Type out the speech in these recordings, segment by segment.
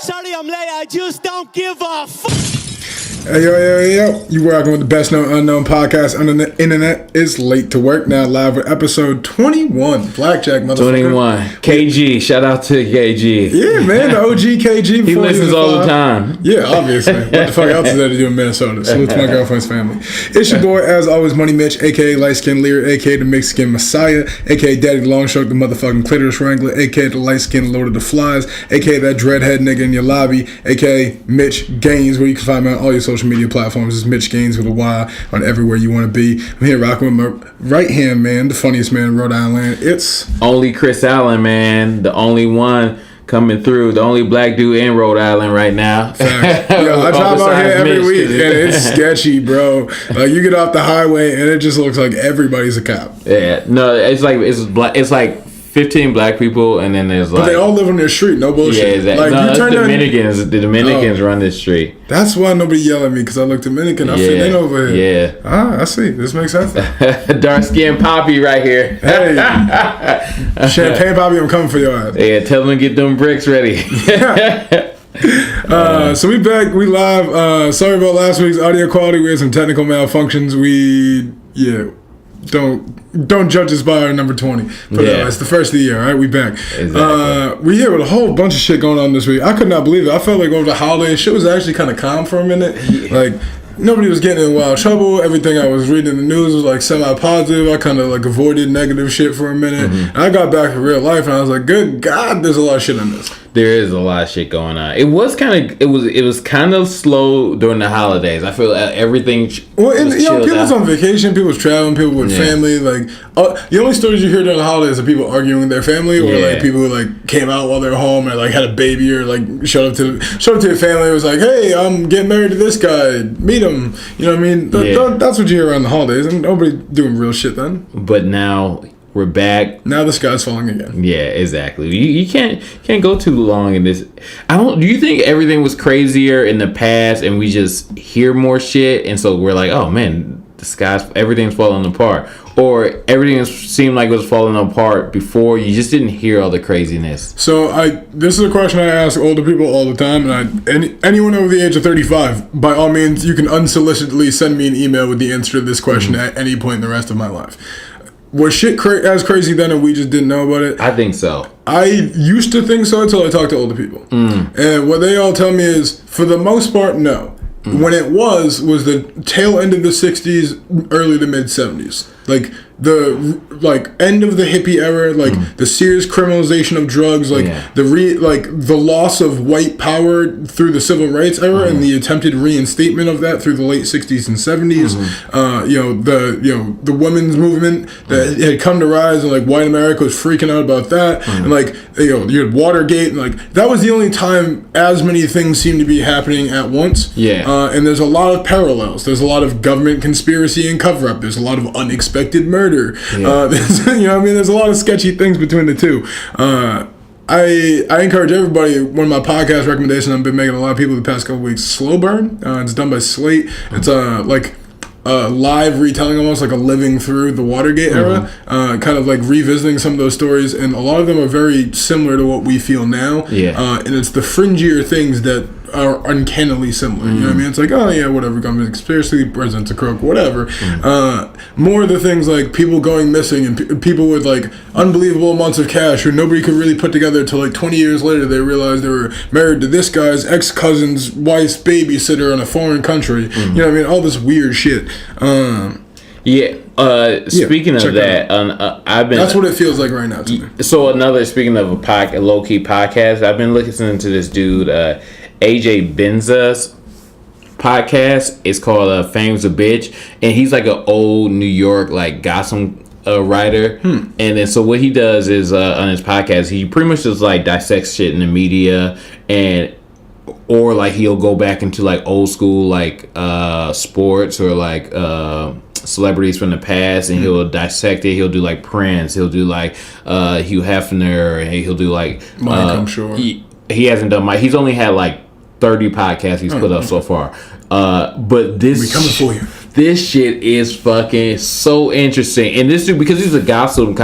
Sorry I'm late, I just don't give a fuck. Hey, yo. You rocking with the best known unknown podcast on the internet. It's Late2Work, now live with episode 21. Blackjack, motherfucker. 21. KG. Shout out to KG. Yeah, man. The OG KG. He listens all the time. Yeah, obviously. What the fuck else is there to do in Minnesota? Salute to my girlfriend's family. It's your boy, as always, Money Mitch, a.k.a. Light Skin Lear, a.k.a. the Mixed Skin Messiah, a.k.a. Daddy Longstroke, the motherfucking clitoris wrangler, a.k.a. the Light Skin Lord of the Flies, a.k.a. that dreadhead nigga in your lobby, a.k.a. Mitch Gaines, where you can find me on all your social media platforms. It's Mitch Gaines with a Y on everywhere you want to be. I'm here rocking with my right hand man, the funniest man in Rhode Island. It's only Chris Allen, man. The only one coming through. The only black dude in Rhode Island right now. Yo, I drive out here every week and it's sketchy, bro. Like you get off the highway and it just looks like everybody's a cop. Yeah, no, it's like 15 black people, and then there's like. But they all live on their street, no bullshit. Yeah, exactly. Like, no, that's Dominicans. The Dominicans run this street. That's why nobody yell at me, because I look Dominican. I fit in over here. Yeah. Ah, I see. This makes sense. Dark skin Poppy right here. Hey. Champagne Poppy, I'm coming for your ass. Yeah, tell them to get them bricks ready. So we back. We live. Sorry about last week's audio quality. We had some technical malfunctions. Don't judge us by our number 20. But it's the first of the year, all right? We back. Exactly. We here with a whole bunch of shit going on this week. I could not believe it. I felt like over the holidays, shit was actually kind of calm for a minute. Like, nobody was getting in wild trouble. Everything I was reading in the news was like semi-positive. I kind of like avoided negative shit for a minute. Mm-hmm. And I got back to real life and I was like, good God, there's a lot of shit on this. There is a lot of shit going on. It was kind of slow during the holidays. I feel everything. Well, people was on vacation, people was traveling, people with family. Like the only stories you hear during the holidays are people arguing with their family, or like people who like came out while they were home and like had a baby, or like showed up to their family. It was like, hey, I'm getting married to this guy. Meet him. You know what I mean? That's what you hear around the holidays, and nobody doing real shit then. But now. We're back. Now the sky's falling again. Yeah, exactly. You can't go too long in this. Do you think everything was crazier in the past and we just hear more shit and so we're like, oh man, everything's falling apart, or everything seemed like it was falling apart before, you just didn't hear all the craziness? So this is a question I ask older people all the time, and anyone over the age of 35, by all means, you can unsolicitedly send me an email with the answer to this question at any point in the rest of my life. Was shit as crazy then and we just didn't know about it? I think so. I used to think so until I talked to older people. And what they all tell me is, for the most part, no. When it was the tail end of the 60s, early to mid 70s. Like the end of the hippie era, like the serious criminalization of drugs, like the loss of white power through the civil rights era and the attempted reinstatement of that through the late 60s and 70s. The women's movement that had come to rise, and like white America was freaking out about that. And like you had Watergate, and like that was the only time as many things seemed to be happening at once. And there's a lot of parallels. There's a lot of government conspiracy and cover up. There's a lot of unexpected murder. You know what I mean? There's a lot of sketchy things between the two. I encourage everybody, one of my podcast recommendations I've been making a lot of people the past couple weeks, Slow Burn. It's done by Slate. It's like a live retelling, almost like a living through the Watergate era, kind of like revisiting some of those stories, and a lot of them are very similar to what we feel now. And it's the fringier things that are uncannily similar. You know what I mean? It's like, oh yeah, whatever, government conspiracy, president's a crook, whatever. More of the things like people going missing and people with like unbelievable amounts of cash who nobody could really put together until like 20 years later they realized they were married to this guy's ex-cousin's wife's babysitter in a foreign country. You know what I mean? All this weird shit. Speaking of that, I've been. That's what it feels like right now to me. So speaking of a low-key podcast, I've been listening to this dude, AJ Benza's podcast. It's called Fame's a Bitch, and he's like an old New York like gossip writer. And then so what he does is on his podcast, he pretty much just like dissects shit in the media, or like he'll go back into like old school like sports or like celebrities from the past, and he'll dissect it. He'll do like Prince, he'll do like Hugh Hefner, and he'll do like Mike, I'm sure. He hasn't done Mike. He's only had like 30 podcasts he's put up so far. But this we coming for you. This shit is fucking so interesting. And this dude, because he's a gospel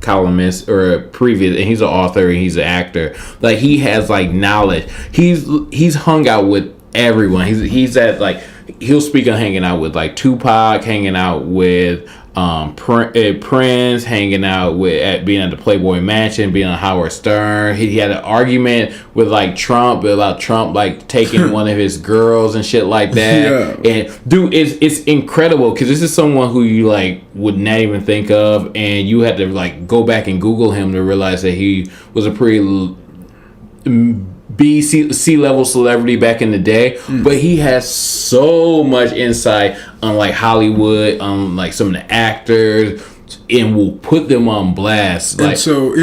columnist or a previous, and he's an author and he's an actor. Like he has like knowledge. He's hung out with everyone. He's at like he'll speak on hanging out with like Tupac, hanging out with Prince, hanging out with being at the Playboy Mansion, being on Howard Stern. He had an argument with like Trump about Trump like taking one of his girls and shit like that. Yeah. And dude, it's incredible because this is someone who you like would not even think of, and you had to like go back and Google him to realize that he was a pretty C-level celebrity back in the day, but he has so much insight on like Hollywood, on like some of the actors, and will put them on blast. Like, and so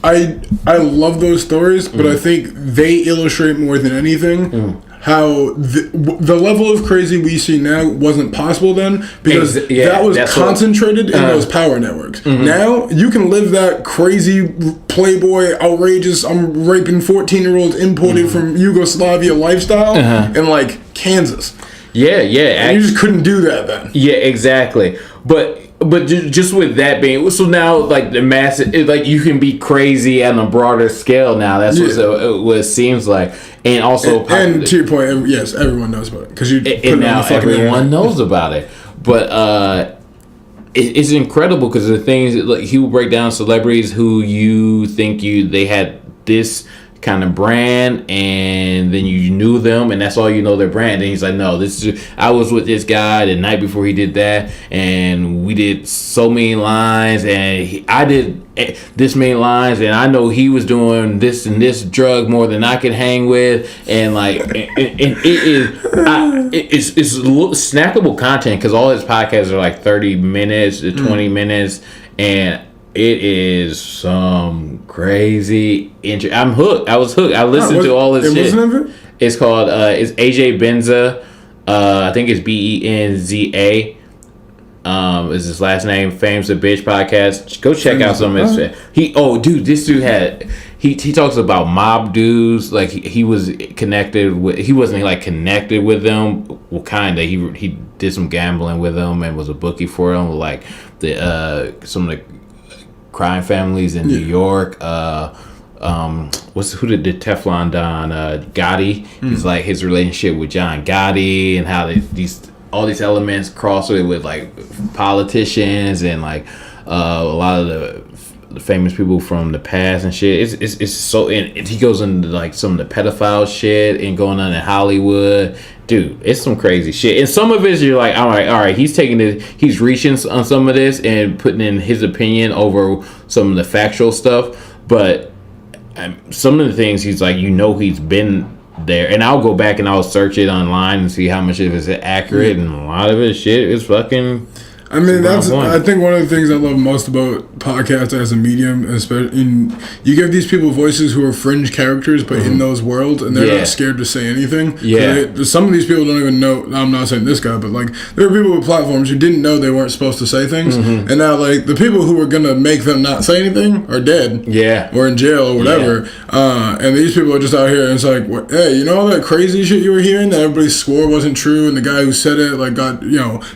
I love those stories, but I think they illustrate more than anything how the level of crazy we see now wasn't possible then, because that was concentrated in those power networks. Now you can live that crazy Playboy, outrageous, I'm raping 14-year-olds imported from Yugoslavia lifestyle in like Kansas. And you just couldn't do that then. Yeah, exactly. But just with that being, so now like the mass, like you can be crazy on a broader scale now. That's what it seems like. And also, and to your point, yes, everyone knows about it because you. And now everyone knows about it. But it's incredible because the things like he will break down celebrities who you think they had this kind of brand, and then you knew them, and that's all you know their brand. And he's like, no, I was with this guy the night before he did that, and we did so many lines, and I did this many lines, and I know he was doing this and this drug more than I could hang with, and like, it's snackable content because all his podcasts are like 30 minutes to 20 minutes, and it is some crazy I'm hooked. I was hooked. I listened to all this shit. It's called it's AJ Benza. I think it's Benza. Is his last name? Fame's a Bitch podcast. Go check out some of his shit. This dude had he talks about mob dudes. Like he was connected with. He wasn't like connected with them. Well, kinda. He did some gambling with them and was a bookie for them. Like the some of the crime families in New York. Who did Teflon Don? Gotti. He's like his relationship with John Gotti and how all these elements cross with like politicians and like a lot of the famous people from the past and shit. It's so, and he goes into like some of the pedophile shit and going on in Hollywood. Dude, it's some crazy shit. And some of it you're like, all right, he's taking this, he's reaching on some of this and putting in his opinion over some of the factual stuff. But some of the things he's like, he's been there. And I'll go back and I'll search it online and see how much of it is accurate. And a lot of it shit is fucking... I mean, I think one of the things I love most about podcasts as a medium, especially you give these people voices who are fringe characters, but in those worlds, and they're not scared to say anything. Some of these people don't even know. I'm not saying this guy, but like there are people with platforms who didn't know they weren't supposed to say things, and now like the people who were gonna make them not say anything are dead, or in jail or whatever, and these people are just out here, and it's like, hey, you know all that crazy shit you were hearing that everybody swore wasn't true, and the guy who said it like got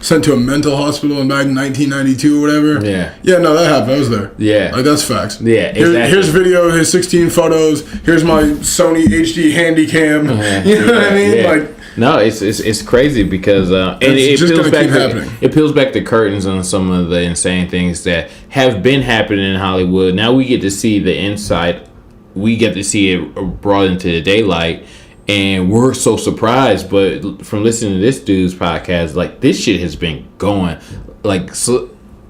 sent to a mental hospital back in 1992 or whatever. No, that happened. I was there. Like that's facts. Exactly. Here's video. Here's 16 photos. Here's my Sony HD Handycam. You know what I mean? Like, no, it's crazy because and it peels back the curtains on some of the insane things that have been happening in Hollywood. Now we get to see the inside. We get to see it brought into the daylight. And we're so surprised, but from listening to this dude's podcast, like this shit has been going. Like,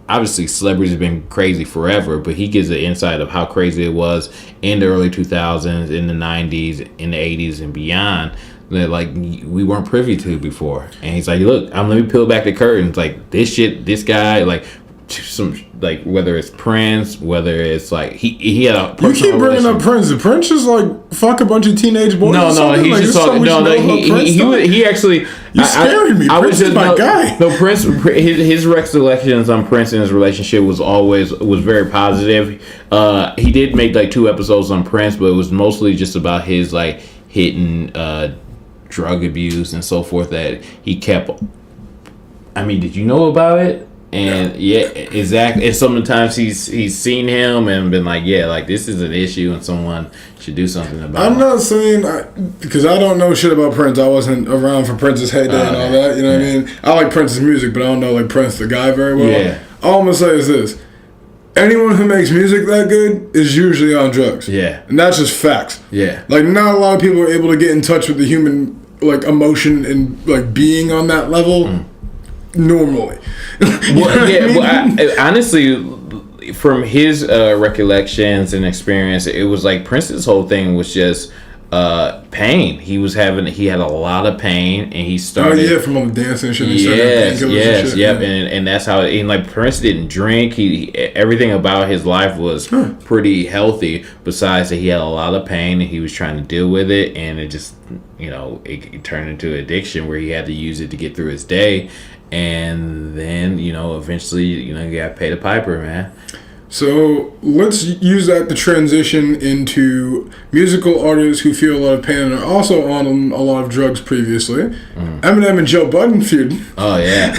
obviously, celebrities have been crazy forever, but he gives the insight of how crazy it was in the early 2000s, in the 90s, in the 80s, and beyond that like we weren't privy to before. And he's like, look, let me peel back the curtains. Like this shit, this guy, like some like whether it's Prince, whether it's like he had a you keep bringing up Prince. The Prince just like fuck a bunch of teenage boys. No, he's like, just talking. He actually. You're scaring me. Prince is my guy. No, Prince. His recollections on Prince and his relationship was very positive. He did make like 2 episodes on Prince, but it was mostly just about his like hitting drug abuse and so forth that he kept. I mean, did you know about it? And exactly. And sometimes he's seen him and been like, like this is an issue and someone should do something about it. I'm not saying because I don't know shit about Prince. I wasn't around for Prince's heyday and all that. You know what I mean? I like Prince's music, but I don't know like Prince the guy very well. Yeah. All I'm gonna say is this: anyone who makes music that good is usually on drugs. Yeah. And that's just facts. Yeah. Like not a lot of people are able to get in touch with the human like emotion and like being on that level normally. Honestly, from his recollections and experience, it was like Prince's whole thing was just pain. He had a lot of pain, and he started. From all the dancing and shit. And that's how. And like Prince didn't drink. Everything about his life was pretty healthy. Besides that, he had a lot of pain, and he was trying to deal with it, and it just it turned into addiction where he had to use it to get through his day. And then, eventually, you got to pay the piper, man. So let's use that to transition into musical artists who feel a lot of pain and are also on a lot of drugs previously. Eminem and Joe Budden feud. Oh, yeah.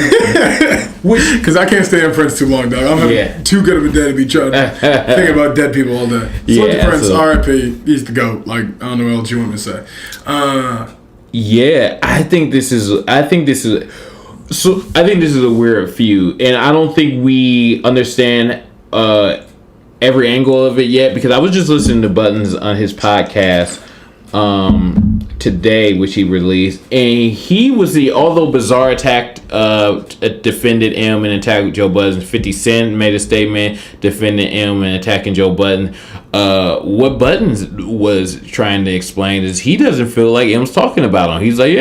Because I can't stay on Prince too long, dog. I'm having too good of a day to be trying to think about dead people all day. So Prince, R.I.P. He's the GOAT. Like, I don't know what else you want me to say. I think this is a weird feud, and I don't think we understand every angle of it yet, because I was just listening to Buttons on his podcast today, which he released, and he was although Bizzare defended M and attacked Joe Budden, 50 Cent made a statement defending M and attacking Joe Budden. What Buttons was trying to explain is he doesn't feel like M's talking about him. He's like,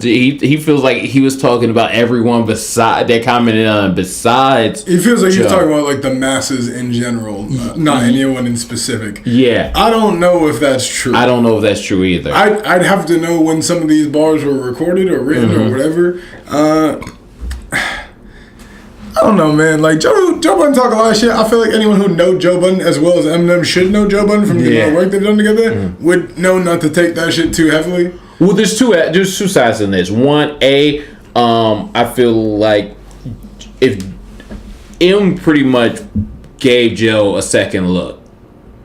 he feels like he was talking about everyone beside that commented on besides. He feels like he's talking about like the masses in general, not anyone in specific. Yeah, I don't know if that's true. I don't know if that's true either. I'd have to know when some of these bars were recorded or written or whatever. I don't know, man. Like Joe Budden talk a lot of shit. I feel like anyone who knows Joe Budden as well as Eminem should know Joe Budden from the amount of work they've done together would know not to take that shit too heavily. Well, there's two sides in this. One, I feel like if M pretty much gave Joe a second look,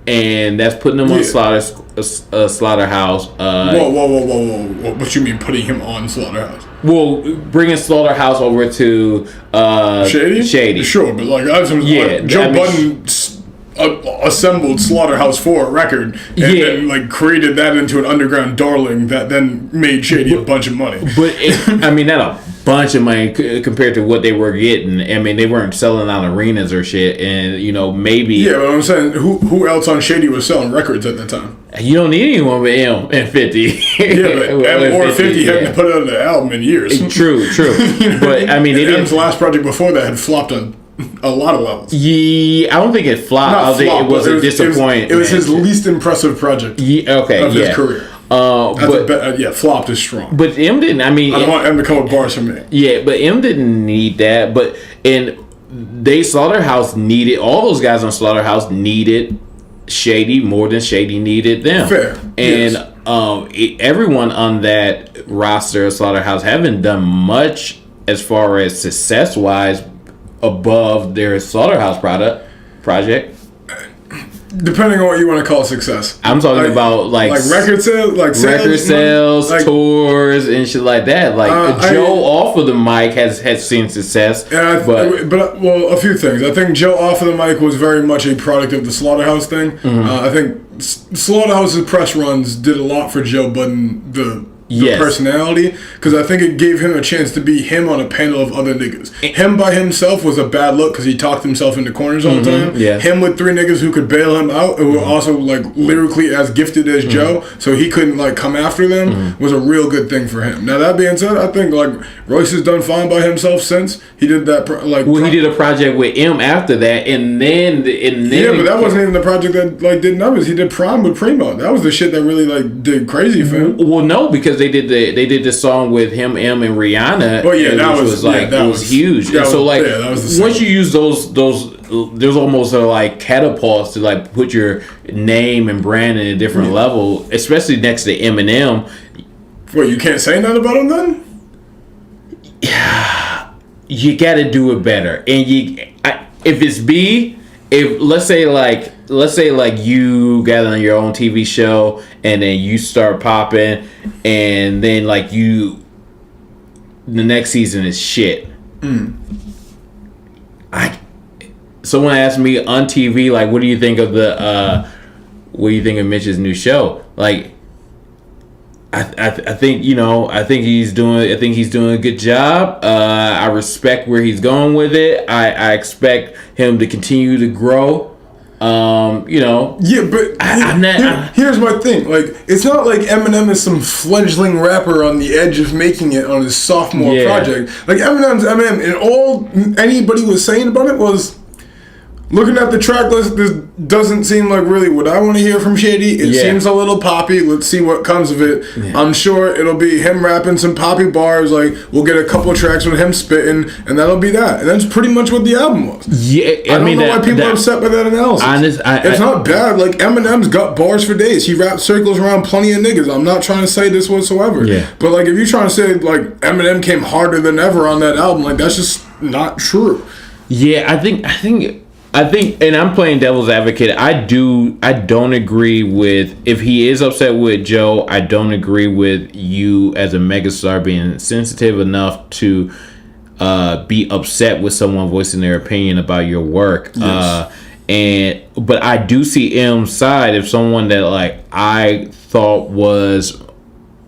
and that's putting him on Slaughterhouse. Whoa! What you mean putting him on Slaughterhouse? Well, bringing Slaughterhouse over to Shady. Sure, but like Joe Budden assembled Slaughterhouse for a record and then like created that into an underground darling that then made Shady a bunch of money. But not a bunch of money compared to what they were getting. I mean, they weren't selling out arenas or shit, and maybe. Yeah, but I'm saying who else on Shady was selling records at the time? You don't need anyone but M and 50. Yeah, but M or 50 hadn't put out an album in years. True. But I mean, M's last project before that had flopped on a lot of levels. Yeah, I don't think it flopped. It was a disappointment. It was his least impressive project. Of his career. Flopped is strong. But M didn't. I don't want M to come with bars from me. Yeah, but M didn't need that. But Slaughterhouse needed all those guys on Slaughterhouse needed Shady more than Shady needed them. Fair. And everyone on that roster of Slaughterhouse haven't done much as far as success wise above their Slaughterhouse project. Depending on what you want to call success. I'm talking about like record sales, tours and shit like that. Like Joe off of the mic has seen success. But a few things. I think Joe off of the mic was very much a product of the Slaughterhouse thing. I think Slaughterhouse's press runs did a lot for Joe Budden, the personality, because I think it gave him a chance to be him on a panel of other niggas. Him by himself was a bad look because he talked himself into corners all the time. Yeah. Him with three niggas who could bail him out and were also like lyrically as gifted as Joe, so he couldn't like come after them, was a real good thing for him. Now that being said, I think like Royce has done fine by himself since he did that. He did a project with M after that, and then but that wasn't even the project that like did numbers. He did Prime with Primo. That was the shit that really like did crazy for him. Well, no, because they did the song with him, M, and Rihanna. Well, yeah, that was huge. Once you use those, there's almost like catapults to like put your name and brand in a different level, especially next to Eminem. Wait, you can't say nothing about him then? Yeah. you got to do it better. And if it's B, if let's say like you got on your own TV show and then you start popping, and then like the next season is shit. Someone asked me on TV, like, what do you think of Mitch's new show? Like, I think he's doing a good job. I respect where he's going with it. I expect him to continue to grow. Yeah, but here's my thing. Like, it's not like Eminem is some fledgling rapper on the edge of making it on his sophomore project. Like, Eminem's Eminem, and all anybody was saying about it was, looking at the track list, this doesn't seem like really what I want to hear from Shady. It seems a little poppy. Let's see what comes of it. Yeah. I'm sure it'll be him rapping some poppy bars. Like, we'll get a couple tracks with him spitting, and that'll be that. And that's pretty much what the album was. Yeah, I don't know why people are upset by that analysis. It's not bad. Like, Eminem's got bars for days. He rapped circles around plenty of niggas. I'm not trying to say this whatsoever. Yeah. But, like, if you're trying to say, like, Eminem came harder than ever on that album, like, that's just not true. Yeah, I think, and I'm playing devil's advocate. I don't agree with, if he is upset with Joe, I don't agree with you as a megastar being sensitive enough to be upset with someone voicing their opinion about your work. Yes. But I do see M's side. If someone that like I thought was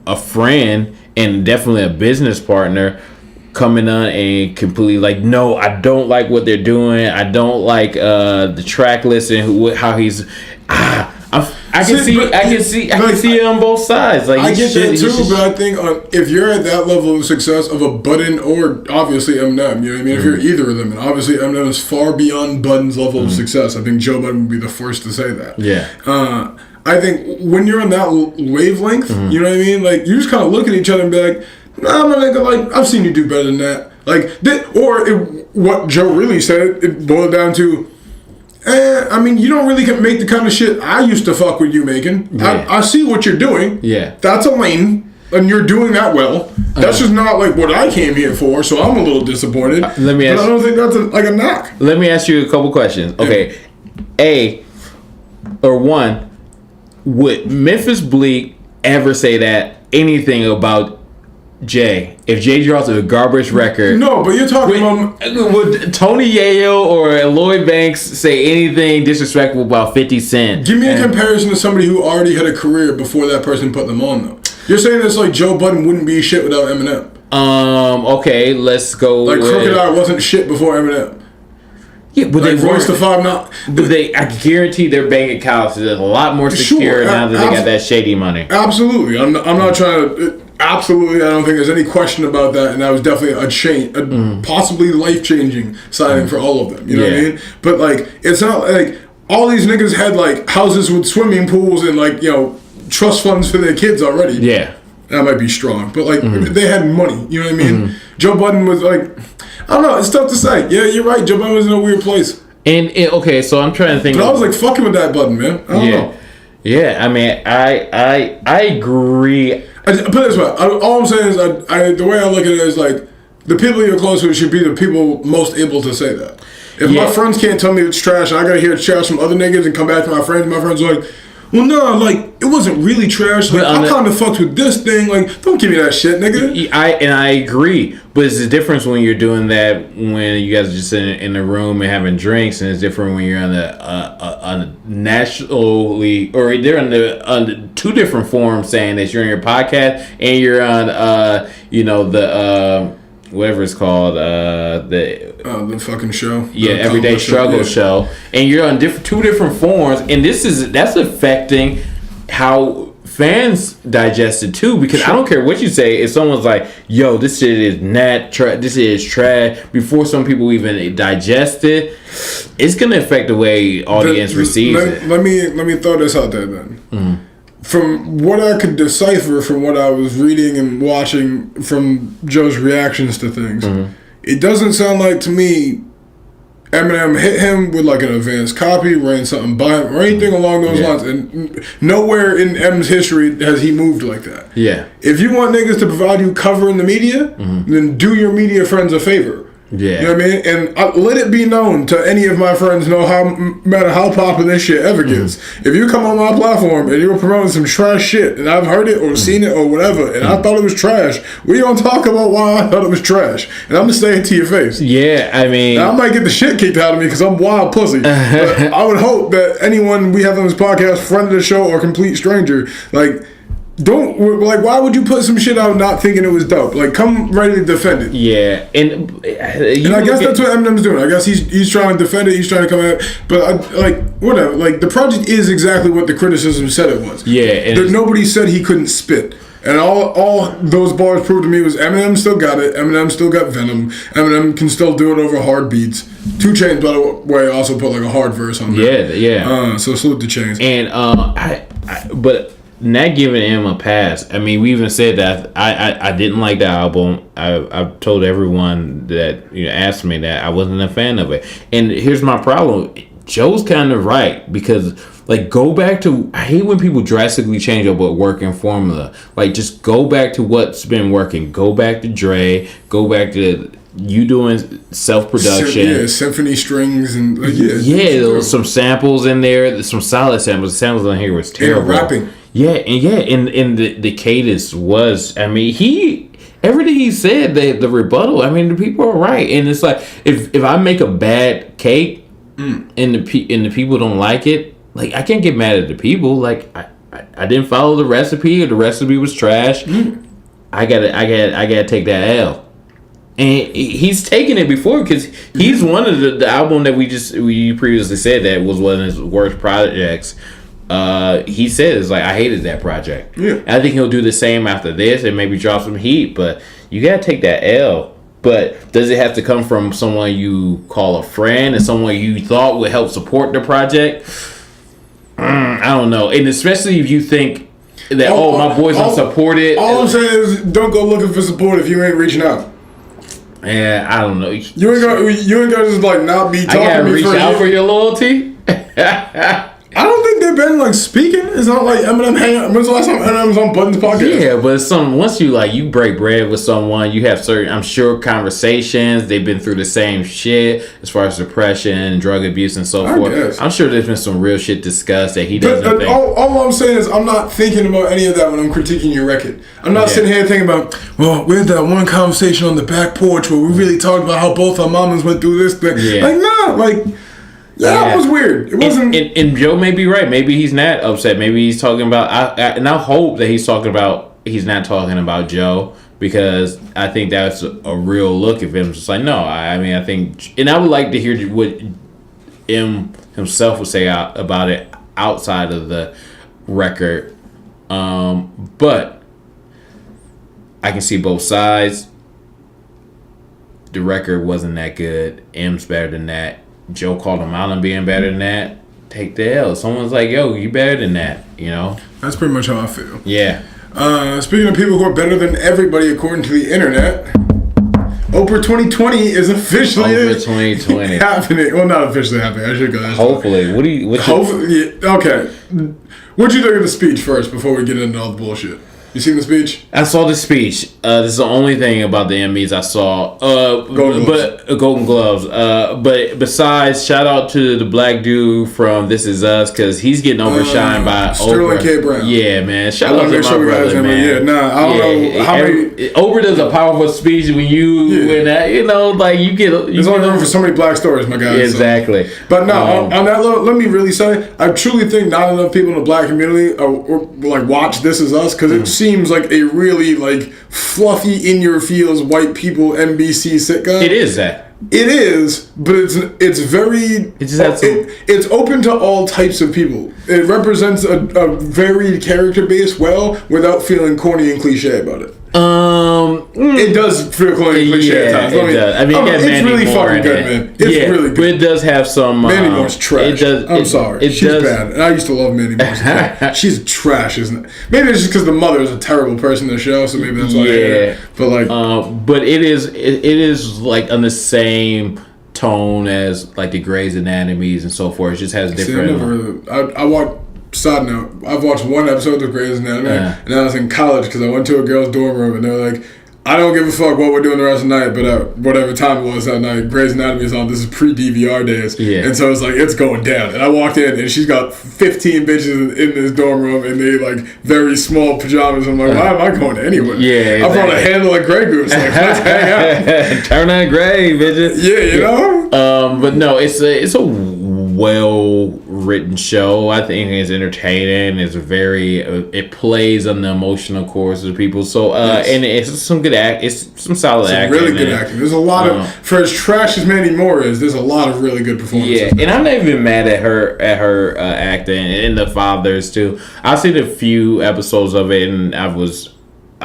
a friend and definitely a business partner coming on and completely like, no, I don't like what they're doing. I don't like the track list and how he's. I can see it on both sides. Like, I get that too, but I think if you're at that level of success of a Budden or obviously Eminem, you know what I mean? If you're either of them, and obviously Eminem is far beyond Budden's level of success. I think Joe Budden would be the first to say that. Yeah. I think when you're on that wavelength, you know what I mean? Like, you just kind of look at each other and be like, nah, my nigga, like, I've seen you do better than that. Like, what Joe really said, it boiled down to, I mean, you don't really make the kind of shit I used to fuck with you making. Yeah. I see what you're doing. Yeah. That's a lane, and you're doing that well. That's just not, like, what I came here for, so I'm a little disappointed. I don't think that's a knock. Let me ask you a couple questions. Okay. One, would Memphis Bleak ever say that anything about Jay? If Jay draws a garbage record, no, but you're talking about, would Tony Yayo or Lloyd Banks say anything disrespectful about 50 Cent? Give me a comparison to somebody who already had a career before that person put them on, though. You're saying it's like Joe Budden wouldn't be shit without Eminem. Okay, let's go. Like, Crooked Eye wasn't shit before Eminem. Yeah, but like they Royce the 5 now. But I guarantee their bank accounts is a lot more secure now that they got that shady money. Absolutely, I'm not trying to. Absolutely, I don't think there's any question about that, and that was definitely a possibly life-changing signing for all of them. You know what I mean? But like, it's not like all these niggas had like houses with swimming pools and like, you know, trust funds for their kids already. Yeah, that might be strong, but like they had money. You know what I mean? Joe Budden was like, I don't know. It's tough to say. Yeah, you're right. Joe Budden was in a weird place. And okay, so I'm trying to think. But I was like fucking with that Budden, man. I don't know. Yeah, I mean, I agree. Put it this way, all I'm saying is, the way I look at it is like, the people you're close with should be the people most able to say that. If my friends can't tell me it's trash, and I gotta hear it's trash from other niggas and come back to my friends are like, well, no, like, it wasn't really trash. Like, I kind of fucked with this thing. Like, don't give me that shit, nigga. I agree. But it's the difference when you're doing that when you guys are just in the room and having drinks, and it's different when you're on the nationally, or they're on the two different forums saying that you're on your podcast and you're on the whatever it's called, the fucking show. Yeah, Everyday Struggle show. And you're on two different forums, and that's affecting how fans digest it too, because I don't care what you say. If someone's like, yo, this shit is this is trash, before some people even digest it, it's gonna affect the way audience receives it. Let me throw this out there then. From what I could decipher from what I was reading and watching from Joe's reactions to things, it doesn't sound like to me Eminem hit him with like an advanced copy, ran something by him, or anything along those lines. And nowhere in M's history has he moved like that. Yeah. If you want niggas to provide you cover in the media, then do your media friends a favor. Yeah. You know what I mean? And let it be known to any of my friends know no matter how popular this shit ever gets. If you come on my platform and you're promoting some trash shit and I've heard it or seen it or whatever and I thought it was trash, we gonna talk about why I thought it was trash. And I'm gonna say it to your face. Yeah, I mean... Now, I might get the shit kicked out of me because I'm wild pussy. But I would hope that anyone we have on this podcast, friend of the show or complete stranger, like... why would you put some shit out not thinking it was dope? Like, come ready to defend it. Yeah, and I guess that's what Eminem's doing. I guess he's trying to defend it. He's trying to come at it. But whatever. Like, the project is exactly what the criticism said it was. Yeah, and nobody said he couldn't spit. And all those bars proved to me was Eminem still got it. Eminem still got venom. Eminem can still do it over hard beats. 2 Chainz, by the way, also put like a hard verse on there. Yeah. So salute to Chainz. And but. Not giving him a pass. I mean, we even said that I didn't like the album. I've told everyone that asked me that I wasn't a fan of it. And here's my problem. Joe's kind of right because go back to. I hate when people drastically change up what working formula. Just go back to what's been working. Go back to Dre. Go back to you doing self-production. Symphony strings and there was some samples in there. Some solid samples. The samples on here was terrible. Rapping. And the cadence was, I mean, everything he said, the rebuttal, I mean, the people are right. And it's like, if I make a bad cake and the people don't like it, I can't get mad at the people. I didn't follow the recipe or the recipe was trash. I gotta take that L. And he's taken it before because he's one of the album that we previously said that was one of his worst projects. He says I hated that project. Yeah. And I think he'll do the same after this and maybe drop some heat, but you gotta take that L. But does it have to come from someone you call a friend and someone you thought would help support the project? I don't know. And especially if you think that my boys don't support it. All I'm saying is don't go looking for support if you ain't reaching out. Yeah, I don't know. You ain't gonna just not be talking I gotta to me reach out for your loyalty. I don't think they've been speaking. It's not like Eminem hanging out. When's the last time Eminem was on Budden's podcast? Yeah, but once you break bread with someone, you have certain, I'm sure, conversations. They've been through the same shit as far as depression, drug abuse, and so forth. Guess. I'm sure there's been some real shit discussed that he doesn't think. All I'm saying is I'm not thinking about any of that when I'm critiquing your record. I'm not sitting here thinking about, well, we had that one conversation on the back porch where we really talked about how both our mamas went through this thing. Yeah. That was weird. It wasn't. And Joe may be right. Maybe he's not upset. Maybe he's talking about. And I hope that he's not talking about Joe because I think that's a real look of him. Just no. I think, and I would like to hear what M himself would say about it outside of the record. But I can see both sides. The record wasn't that good. M's better than that. Joe called him out on being better than that. Take the L. Someone's like, yo, you better than that, That's pretty much how I feel. Yeah. Speaking of people who are better than everybody according to the internet, Oprah 2020 is officially happening. Well, not officially happening. I should go. Hopefully. Okay. What'd you think of the speech first before we get into all the bullshit? You seen the speech? I saw the speech. This is the only thing about the Emmys I saw. Golden Gloves. But besides, shout out to the black dude from This Is Us because he's getting overshined by Sterling Oprah. K. Brown. Yeah, man. Shout out to my brother, man. I don't know how many. Oprah does a powerful speech when you and that. You get. There's only room for so many black stories, my guy. Exactly. So. But no, on that level, let me really say, I truly think not enough people in the black community watch This Is Us because it seems like a really fluffy, in your feels white people NBC sitcom. It is that. It is, but it's very. It's open to all types of people. It represents a varied character base well without feeling corny and cliche about it. It does feel corny and cliche at times. It does. I mean, it's really fucking good, man. It's really good. But it does have some. Mandy Moore's trash. I'm sorry. She's bad. And I used to love Mandy Moore. She's trash, isn't it? Maybe it's just because the mother is a terrible person in the show, so maybe that's why. Yeah. But it is on the same tone as the Grey's Anatomies and so forth. It just has different. I watched. Side note, I've watched one episode of Grey's Anatomy, and I was in college because I went to a girl's dorm room, and they were like, I don't give a fuck what we're doing the rest of the night, but whatever time it was that night, Grey's Anatomy is on. This is pre-DVR days. Yeah. And so it's like, it's going down. And I walked in, and she's got 15 bitches in this dorm room, and they, like, very small pajamas. I'm like, why am I going anywhere? Yeah, I brought a handle of Grey Goose. Like, let's hang out. Turn on Grey, bitches. Yeah, you know? But no, it's a well-written show. I think it's entertaining. It's very it plays on the emotional cores of people. So and it's some good it's some solid acting. Really good acting. There's a lot of, for as trash as Mandy Moore is, there's a lot of really good performances. Yeah, and I'm not even mad at her acting and the fathers too. I've seen a few episodes of it, and I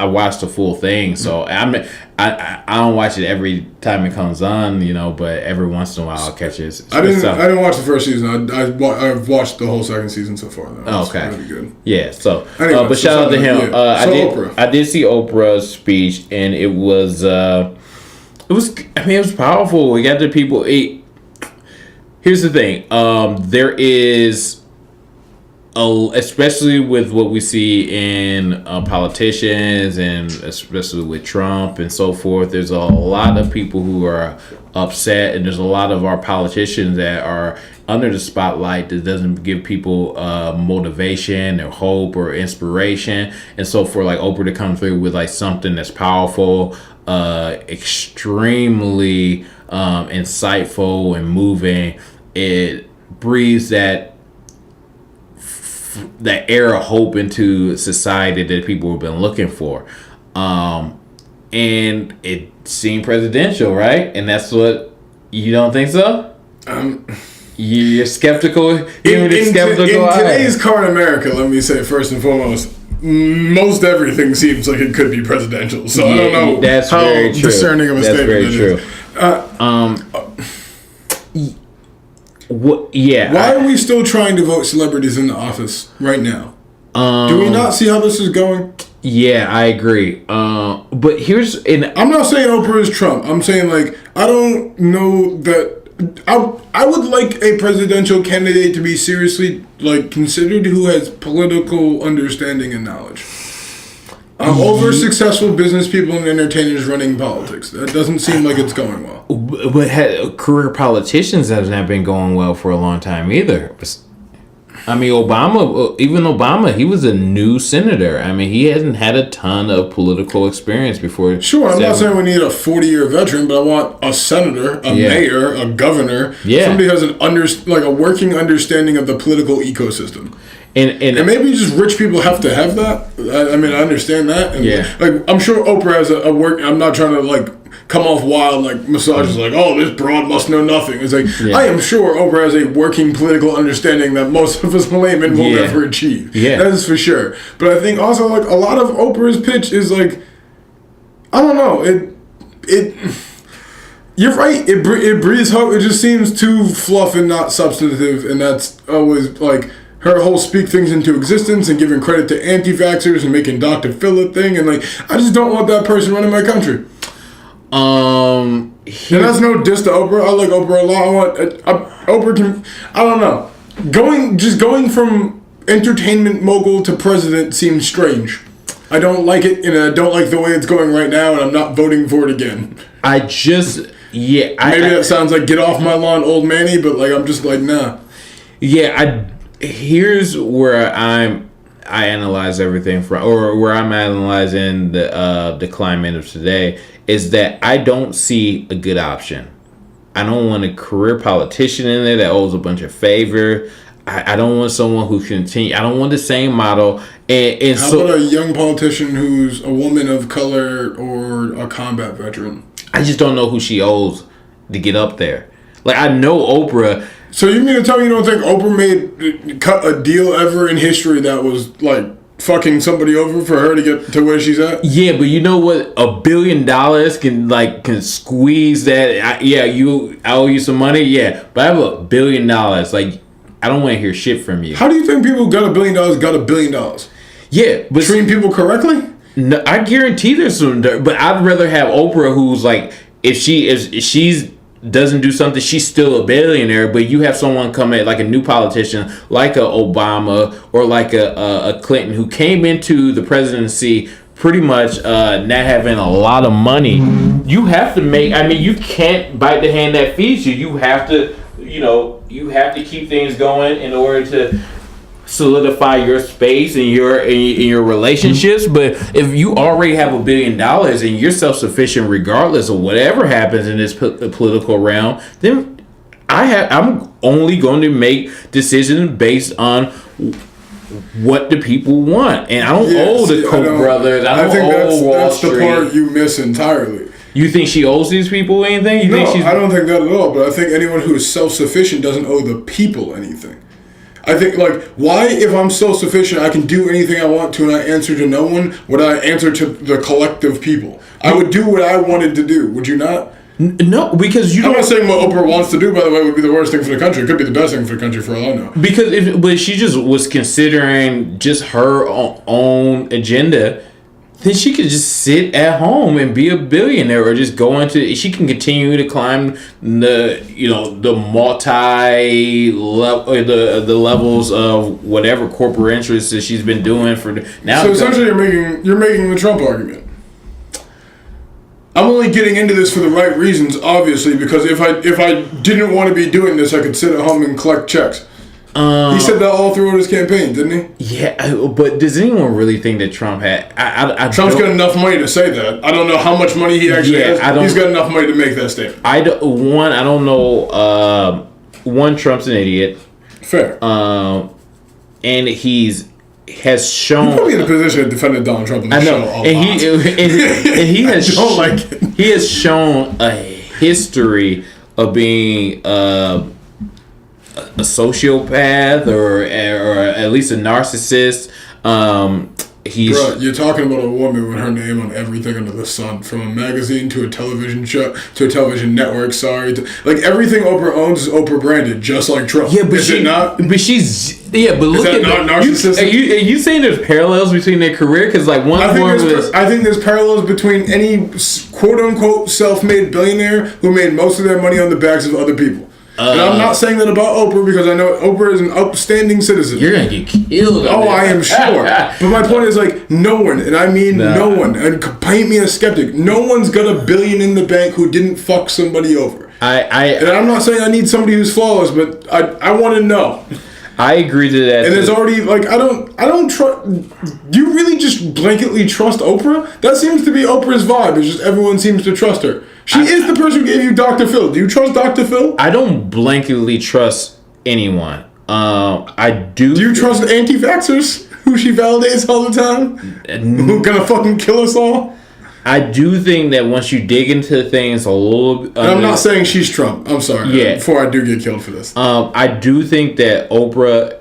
watched the full thing. So I don't watch it every time it comes on, you know, but every once in a while I'll catch it. I didn't watch the first season. I've watched the whole second season so far. Though. Okay, really good. Yeah. So, anyway, but shout out to him. Oprah. I did see Oprah's speech, and it was powerful. We got the people. Here's the thing. There is. Especially with what we see in politicians, and especially with Trump and so forth, there's a lot of people who are upset, and there's a lot of our politicians that are under the spotlight that doesn't give people motivation or hope or inspiration. And so for like Oprah to come through with like something that's powerful, extremely insightful and moving, it breathes that air of hope into society that people have been looking for. And it seemed presidential, right? And that's what, you don't think so? You're skeptical? In today's current America, let me say first and foremost, most everything seems like it could be presidential. So I don't know that's how very true. discerning of a that's statement very it is. Why are we still trying to vote celebrities into office right now? Do we not see how this is going? Yeah, I agree. But I'm not saying Oprah is Trump. I'm saying, like, I don't know that. I would like a presidential candidate to be seriously, like, considered who has political understanding and knowledge. Over successful business people and entertainers running politics. That doesn't seem like it's going well. But career politicians have not been going well for a long time either. I mean, Obama, he was a new senator. I mean, he hasn't had a ton of political experience before. Sure, I'm not saying we need a 40-year veteran, but I want a senator, mayor, a governor, somebody who has a working understanding of the political ecosystem. And maybe just rich people have to have that. I mean, I understand that. And like, I'm sure Oprah has a work. I'm not trying to like come off wild, like massages, like, oh, this broad must know nothing. It's like, I am sure Oprah has a working political understanding that most of us laymen will never achieve. Yeah, that is for sure. But I think also, like, a lot of Oprah's pitch is like, I don't know, it. You're right. It breathes hope. It just seems too fluff and not substantive, and that's always like. Her whole speak things into existence and giving credit to anti-vaxxers and making Dr. Phil a thing. And, like, I just don't want that person running my country. And that's no diss to Oprah. I like Oprah a lot. Oprah can... I don't know. Going from entertainment mogul to president seems strange. I don't like it, and I don't like the way it's going right now, and I'm not voting for it again. Maybe that sounds like get off my lawn, old Manny, but, like, I'm just like, nah. Yeah, here's where I analyze everything from, or where I'm analyzing the climate of today, is that I don't see a good option. I don't want a career politician in there that owes a bunch of favor. I don't want someone who continue. I don't want the same model. How about a young politician who's a woman of color or a combat veteran? I just don't know who she owes to get up there. Like, I know Oprah. So you mean to tell me you don't think Oprah cut a deal ever in history that was like fucking somebody over for her to get to where she's at? Yeah, but you know what? $1 billion can squeeze that. I owe you some money. Yeah, but I have $1 billion. Like, I don't want to hear shit from you. How do you think people who got $1 billion got $1 billion? Yeah, but treating people correctly? No, I guarantee there's some. But I'd rather have Oprah, who's like, if she's doesn't do something, she's still a billionaire. But you have someone come in, like a new politician, like a Obama or like a Clinton, who came into the presidency pretty much not having a lot of money, you have to make. I mean, you can't bite the hand that feeds you. You have to, you have to keep things going in order to solidify your space and your relationships. But if you already have $1 billion and you're self-sufficient regardless of whatever happens in this political realm, then I'm only going to make decisions based on what the people want, and I don't owe the Koch brothers. I think that's the part you miss entirely. You think she owes these people anything? I don't think that at all. But I think anyone who is self-sufficient doesn't owe the people anything. I think, why, if I'm self-sufficient, I can do anything I want to and I answer to no one, would I answer to the collective people? I would do what I wanted to do. Would you not? No, because I'm not saying what Oprah wants to do, by the way, would be the worst thing for the country. It could be the best thing for the country for all I know. But she just was considering just her own agenda. Then she could just sit at home and be a billionaire, or just go into. She can continue to climb the the levels of whatever corporate interests that she's been doing for now. So essentially, you're making the Trump argument. I'm only getting into this for the right reasons, obviously, because if I didn't want to be doing this, I could sit at home and collect checks. He said that all throughout his campaign, didn't he? Yeah, but does anyone really think that Trump had... Trump's got enough money to say that. I don't know how much money he actually has. He's got enough money to make that statement. I don't know... Trump's an idiot. Fair. And has shown... You're probably in a position to defend Donald Trump on the show a lot. He has he has shown a history of being... a sociopath or at least a narcissist. Bruh, you're talking about a woman with her name on everything under the sun, from a magazine to a television show to a television network. Everything Oprah owns is Oprah branded, just like Trump. Yeah, but is it not? But she's but look at not narcissism. Are you saying there's parallels between their career? Because I think there's parallels between any quote unquote self-made billionaire who made most of their money on the backs of other people. And I'm not saying that about Oprah, because I know Oprah is an upstanding citizen. You're going to get killed. Oh, I am sure. But my point is, no one, and I mean no one, and paint me as skeptic, no one's got $1 billion in the bank who didn't fuck somebody over. And I'm not saying I need somebody who's flawless, but I want to know. I agree to that. And there's already, I don't trust... Do you really just blanketly trust Oprah? That seems to be Oprah's vibe. It's just everyone seems to trust her. She is the person who gave you Dr. Phil. Do you trust Dr. Phil? I don't blanketly trust anyone. I do... Do you trust anti-vaxxers who she validates all the time? Who gonna fucking kill us all? I do think that once you dig into things a little bit... I'm not saying she's Trump. I'm sorry. Yeah. Before I do get killed for this. I do think that Oprah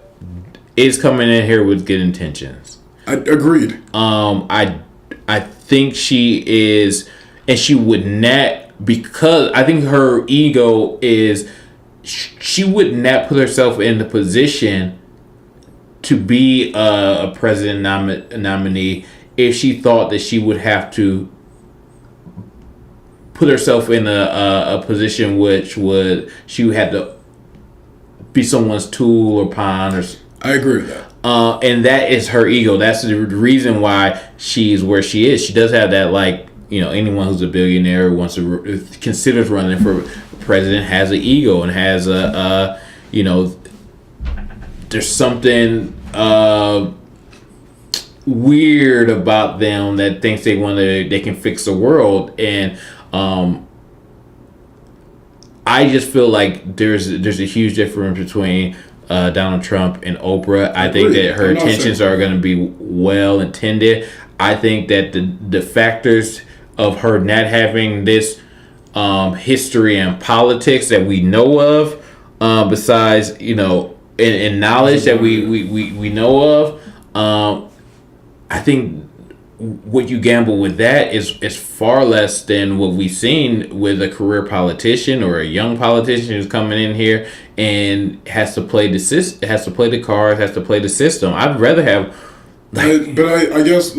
is coming in here with good intentions. Agreed. I think she is... And she would not... Because I think her ego is... She would not put herself in the position to be a president nominee if she thought that she would have to put herself in a position she would have to be someone's tool or pawn. I agree with that. And that is her ego. That's the reason why she's where she is. She does have that, anyone who's a billionaire wants to considers running for president has an ego and has there's something weird about them that thinks they can fix the world. And I just feel like there's a huge difference between Donald Trump and Oprah. I think that her intentions are going to be well intended. I think that the factors of her not having this history and politics that we know of, besides and knowledge that we know of, I think what you gamble with that is far less than what we've seen with a career politician or a young politician who's coming in here and has to play the cards, has to play the system. I'd rather have. I guess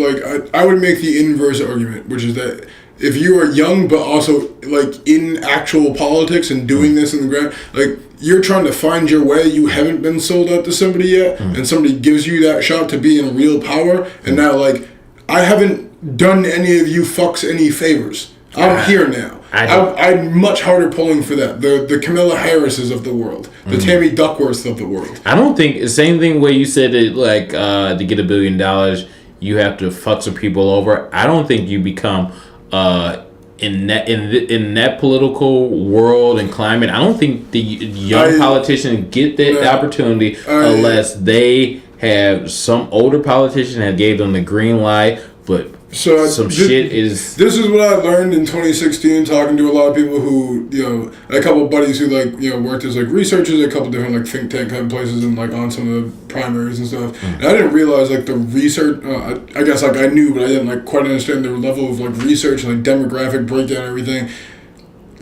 I would make the inverse argument, which is that if you are young but also in actual politics and doing this in the ground, you're trying to find your way, you haven't been sold out to somebody yet, and somebody gives you that shot to be in real power, and now I haven't done any of you fucks any favors. I'm here now. I'm much harder pulling for that. The Camilla Harrises of the world, the Tammy Duckworths of the world. I don't think the same thing where you said that like to get $1 billion you have to fuck some people over. I don't think you become in that political world and climate. I don't think the young politicians get that opportunity unless they have some older politician that gave them the green light. But shit is. This is what I learned in 2016, talking to a lot of people who, a couple of buddies who worked as researchers at a couple different think tank kind of places and on some of the primaries and stuff. And I didn't realize the research. I guess I knew, but I didn't quite understand the level of research and demographic breakdown and everything.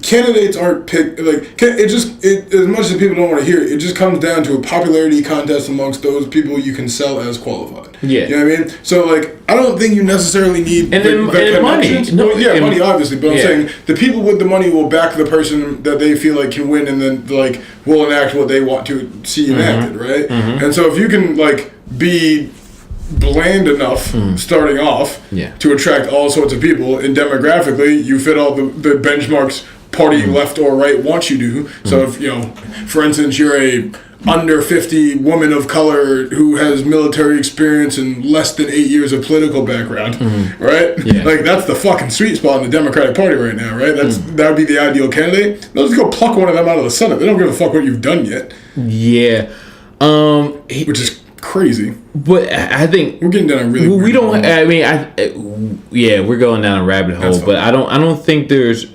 Candidates aren't picked as much as people don't want to hear it, it just comes down to a popularity contest amongst those people you can sell as qualified. Yeah. You know what I mean? So I don't think you necessarily need the money. No, money obviously, but I'm saying the people with the money will back the person that they feel can win, and then will enact what they want to see enacted, right? Mm-hmm. And so if you can be bland enough starting off to attract all sorts of people, and demographically you fit all the benchmarks party left or right wants you to. So if for instance you're a under 50 woman of color who has military experience and less than 8 years of political background, right? Yeah. That's the fucking sweet spot in the Democratic Party right now, right? That would be the ideal candidate. Let's go pluck one of them out of the Senate. They don't give a fuck what you've done yet. Yeah. Which is crazy. But I think we're getting down a really we don't. I mean, we're going down a rabbit hole. But I don't think there's.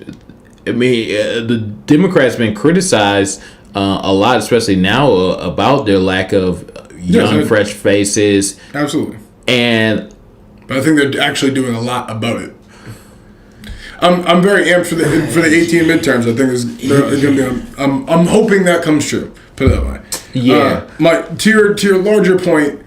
I mean, the Democrats been criticized a lot, especially now, about their lack of young, fresh faces. Absolutely. But I think they're actually doing a lot about it. I'm very amped for the 18 midterms. I think I'm hoping that comes true. Put it that way. Yeah. To your larger point,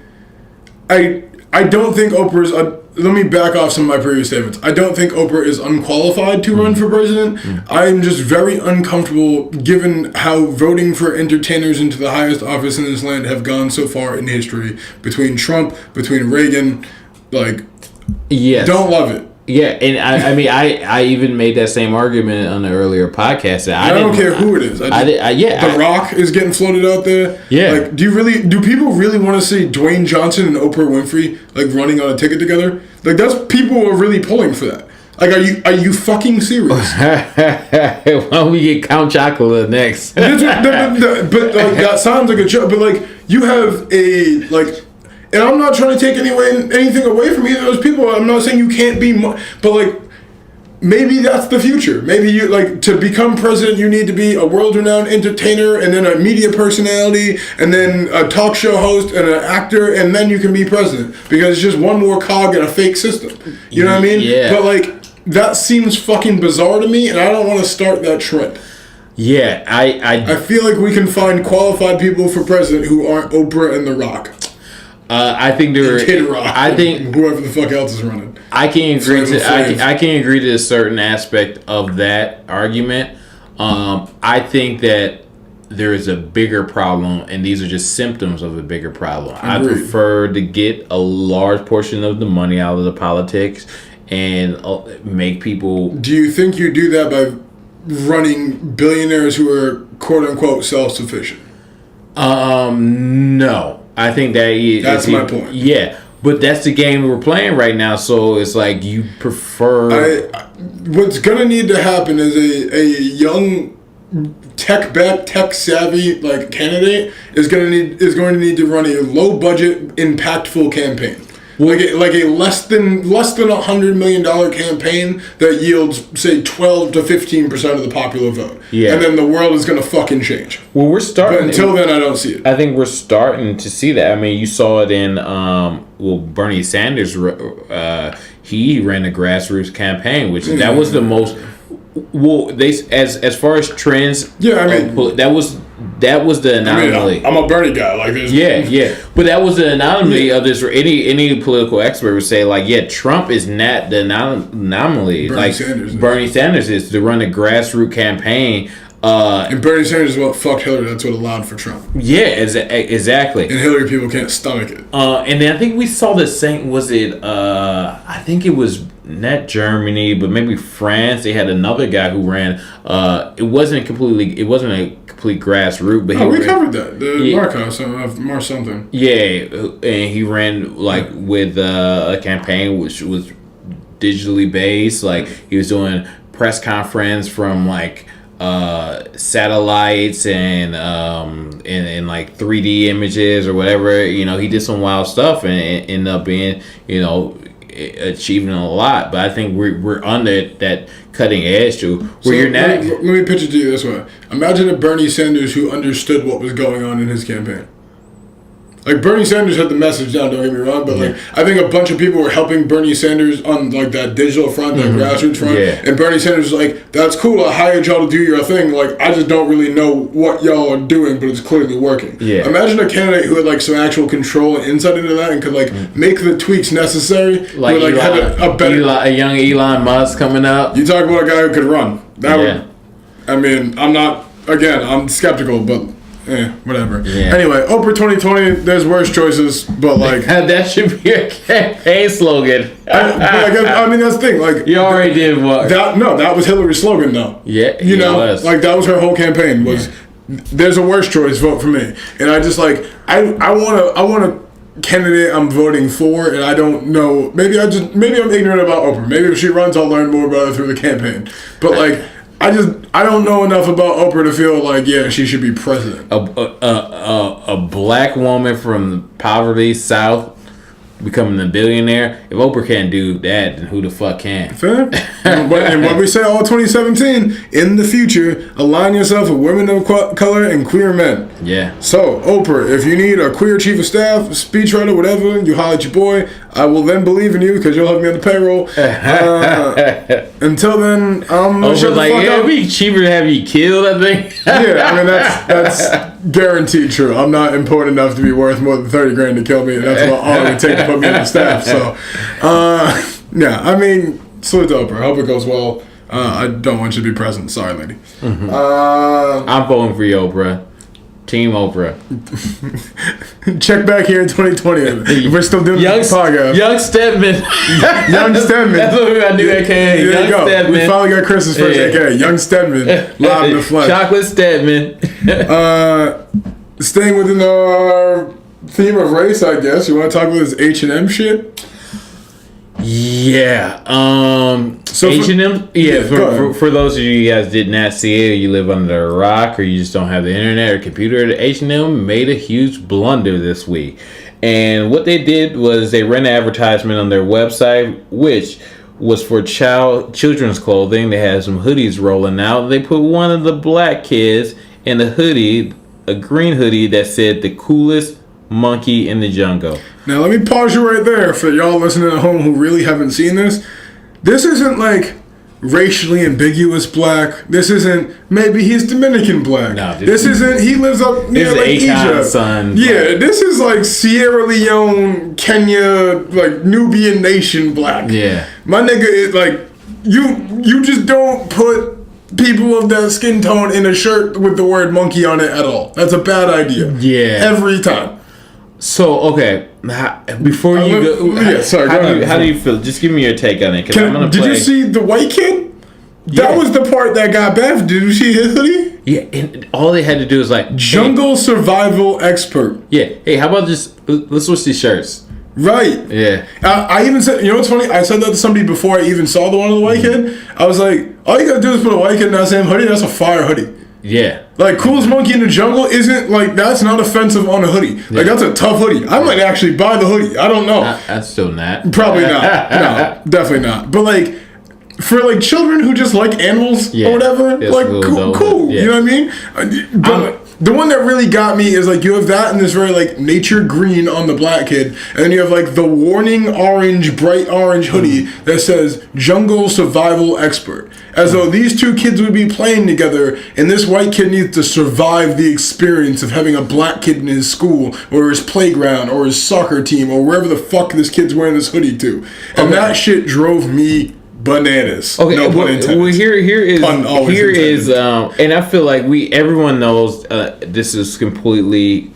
I don't think Oprah's. Let me back off some of my previous statements. I don't think Oprah is unqualified to run for president. I'm just very uncomfortable given how voting for entertainers into the highest office in this land have gone so far in history. Between Trump, between Reagan, yes. Don't love it. Yeah, and I even made that same argument on the earlier podcast. I don't care who it is. The Rock is getting floated out there. Yeah. Do people really want to see Dwayne Johnson and Oprah Winfrey running on a ticket together? That's people who are really pulling for that. Are you fucking serious? Why don't we get Count Chocula next? But that sounds like a joke. But you have and I'm not trying to take anything away from either of those people. I'm not saying you can't be, but maybe that's the future. Maybe you to become president, you need to be a world-renowned entertainer, and then a media personality, and then a talk show host, and an actor, and then you can be president because it's just one more cog in a fake system. You know what I mean? Yeah. But that seems fucking bizarre to me, and I don't want to start that trend. Yeah, I feel like we can find qualified people for president who aren't Oprah and The Rock. I think there. Kid Rock. I think whoever the fuck else is running. I can agree I can agree to a certain aspect of that argument. I think that there is a bigger problem, and these are just symptoms of a bigger problem. I prefer to get a large portion of the money out of the politics and make people. Do you think you do that by running billionaires who are quote unquote self-sufficient? No. I think that's my point. Yeah, but that's the game we're playing right now. So it's you prefer. What's gonna need to happen is a young tech savvy candidate is going to need to run a low budget, impactful campaign. Like a less than $100 million campaign that yields, say, 12 to 15% of the popular vote. Yeah. And then the world is going to fucking change. Well, we're starting. But until then, I don't see it. I think we're starting to see that. I mean, you saw it in Bernie Sanders. He ran a grassroots campaign, which that was the most. Well, as far as trends. Yeah, I mean that was the anomaly. I'm a Bernie guy, like this. Yeah, but that was the anomaly of this. Any political expert would say, Trump is not the anomaly. Bernie Sanders is to run a grassroots campaign And Bernie Sanders is what fucked Hillary. That's what allowed for Trump. Yeah, exactly. And Hillary people can't stomach it. And then I think we saw the same. Was it? I think it was not Germany, but maybe France. They had another guy who ran. It wasn't a complete grassroots. But we covered that. Mar something. Yeah, and he ran like with a campaign which was digitally based. Like he was doing press conference from like satellites and like 3D images or whatever. You know, he did some wild stuff and ended up being, you know, achieving a lot. But I think we're on that cutting edge to where you're not. Let me pitch it to you this way. Imagine a Bernie Sanders who understood what was going on in his campaign. Like, Bernie Sanders had the message down, don't get me wrong, but, like, I think a bunch of people were helping Bernie Sanders on, like, that digital front, that grassroots front, and Bernie Sanders was like, that's cool, I hired y'all to do your thing, like, I just don't really know what y'all are doing, but it's clearly working. Yeah. Imagine a candidate who had, like, some actual control and insight into that and could, like, make the tweaks necessary. Like, but, like, had a young Elon Musk coming up. You talk about a guy who could run. That would, I mean, I'm skeptical, but... whatever. Yeah. Anyway, Oprah 2020, there's worse choices, but like... that should be a campaign slogan. I mean, that's the thing. Like, you already did what? That was Hillary's slogan, though. Yeah, you know, like, that was her whole campaign, was, there's a worse choice, vote for me. And I just, like, I want a candidate I'm voting for, and I don't know, maybe I'm ignorant about Oprah. Maybe if she runs, I'll learn more about her through the campaign. But, like... I don't know enough about Oprah to feel like, yeah, she should be president. A black woman from the poverty South becoming a billionaire. If Oprah can't do that, then who the fuck can? Fair. And what we say all 2017, in the future, align yourself with women of color and queer men. Yeah. So, Oprah, if you need a queer chief of staff, speechwriter, whatever, you holler at your boy. I will then believe in you because you'll have me on the payroll. Until then, Oprah's like, it'd be cheaper to have you killed, I think. Yeah, I mean, that's guaranteed true. I'm not important enough to be worth more than $30,000 to kill me, and that's all it would take to put me on the staff. So, yeah, I mean, salute to Oprah. I hope it goes well. I don't want you to be president. Sorry, lady. I'm voting for you, Oprah. Team Oprah. Check back here in 2020. We're still doing the podcast. Young Stedman. Young Stedman. That's what we gotta do, AKA. There you go. Stedman. We finally got Chris's first AKA. Young Stedman. Live in the flesh. Chocolate Stedman. Staying within our theme of race, I guess. You want to talk about this H&M shit? Yeah. So H&M. For those of you guys did not see it, you live under a rock, or you just don't have the internet or computer. H&M made a huge blunder this week, and what they did was they ran an advertisement on their website, which was for children's clothing. They had some hoodies rolling out. They put one of the black kids in a hoodie, a green hoodie that said "the coolest monkey in the jungle." Now, let me pause you right there for y'all listening at home who really haven't seen this. This isn't like racially ambiguous black. This isn't maybe he's Dominican black. No, this isn't he lives up near like Egypt. Son, yeah, this is like Sierra Leone, Kenya, like Nubian nation black. Yeah, my nigga is like you just don't put people of that skin tone in a shirt with the word monkey on it at all. That's a bad idea. Yeah, every time. So, okay, before you go, how do you feel? Just give me your take on it. Did you see the white kid? That was the part that got bad. Did you see his hoodie? Yeah, and all they had to do was like... Jungle survival expert. Yeah. Hey, how about just... Let's switch these shirts. Right. Yeah. I even said... You know what's funny? I said that to somebody before I even saw the one of the white kid. I was like, all you gotta do is put a white kid in that same hoodie. That's a fire hoodie. Yeah. Like, coolest monkey in the jungle isn't, like, that's not offensive on a hoodie. Yeah. Like, that's a tough hoodie. I might actually buy the hoodie. I don't know. That's still not. Probably not. No, definitely not. But, like, for, like, children who just like animals or whatever, like, cool. Yeah. You know what I mean? But the one that really got me is, like, you have that in this very, like, nature green on the black kid, and then you have, like, the warning orange, bright orange hoodie that says jungle survival expert. As though these two kids would be playing together, and this white kid needs to survive the experience of having a black kid in his school, or his playground, or his soccer team, or wherever the fuck this kid's wearing this hoodie to. And that shit drove me bananas. Okay, no pun intended. well, here is intended. and I feel like everyone knows this is completely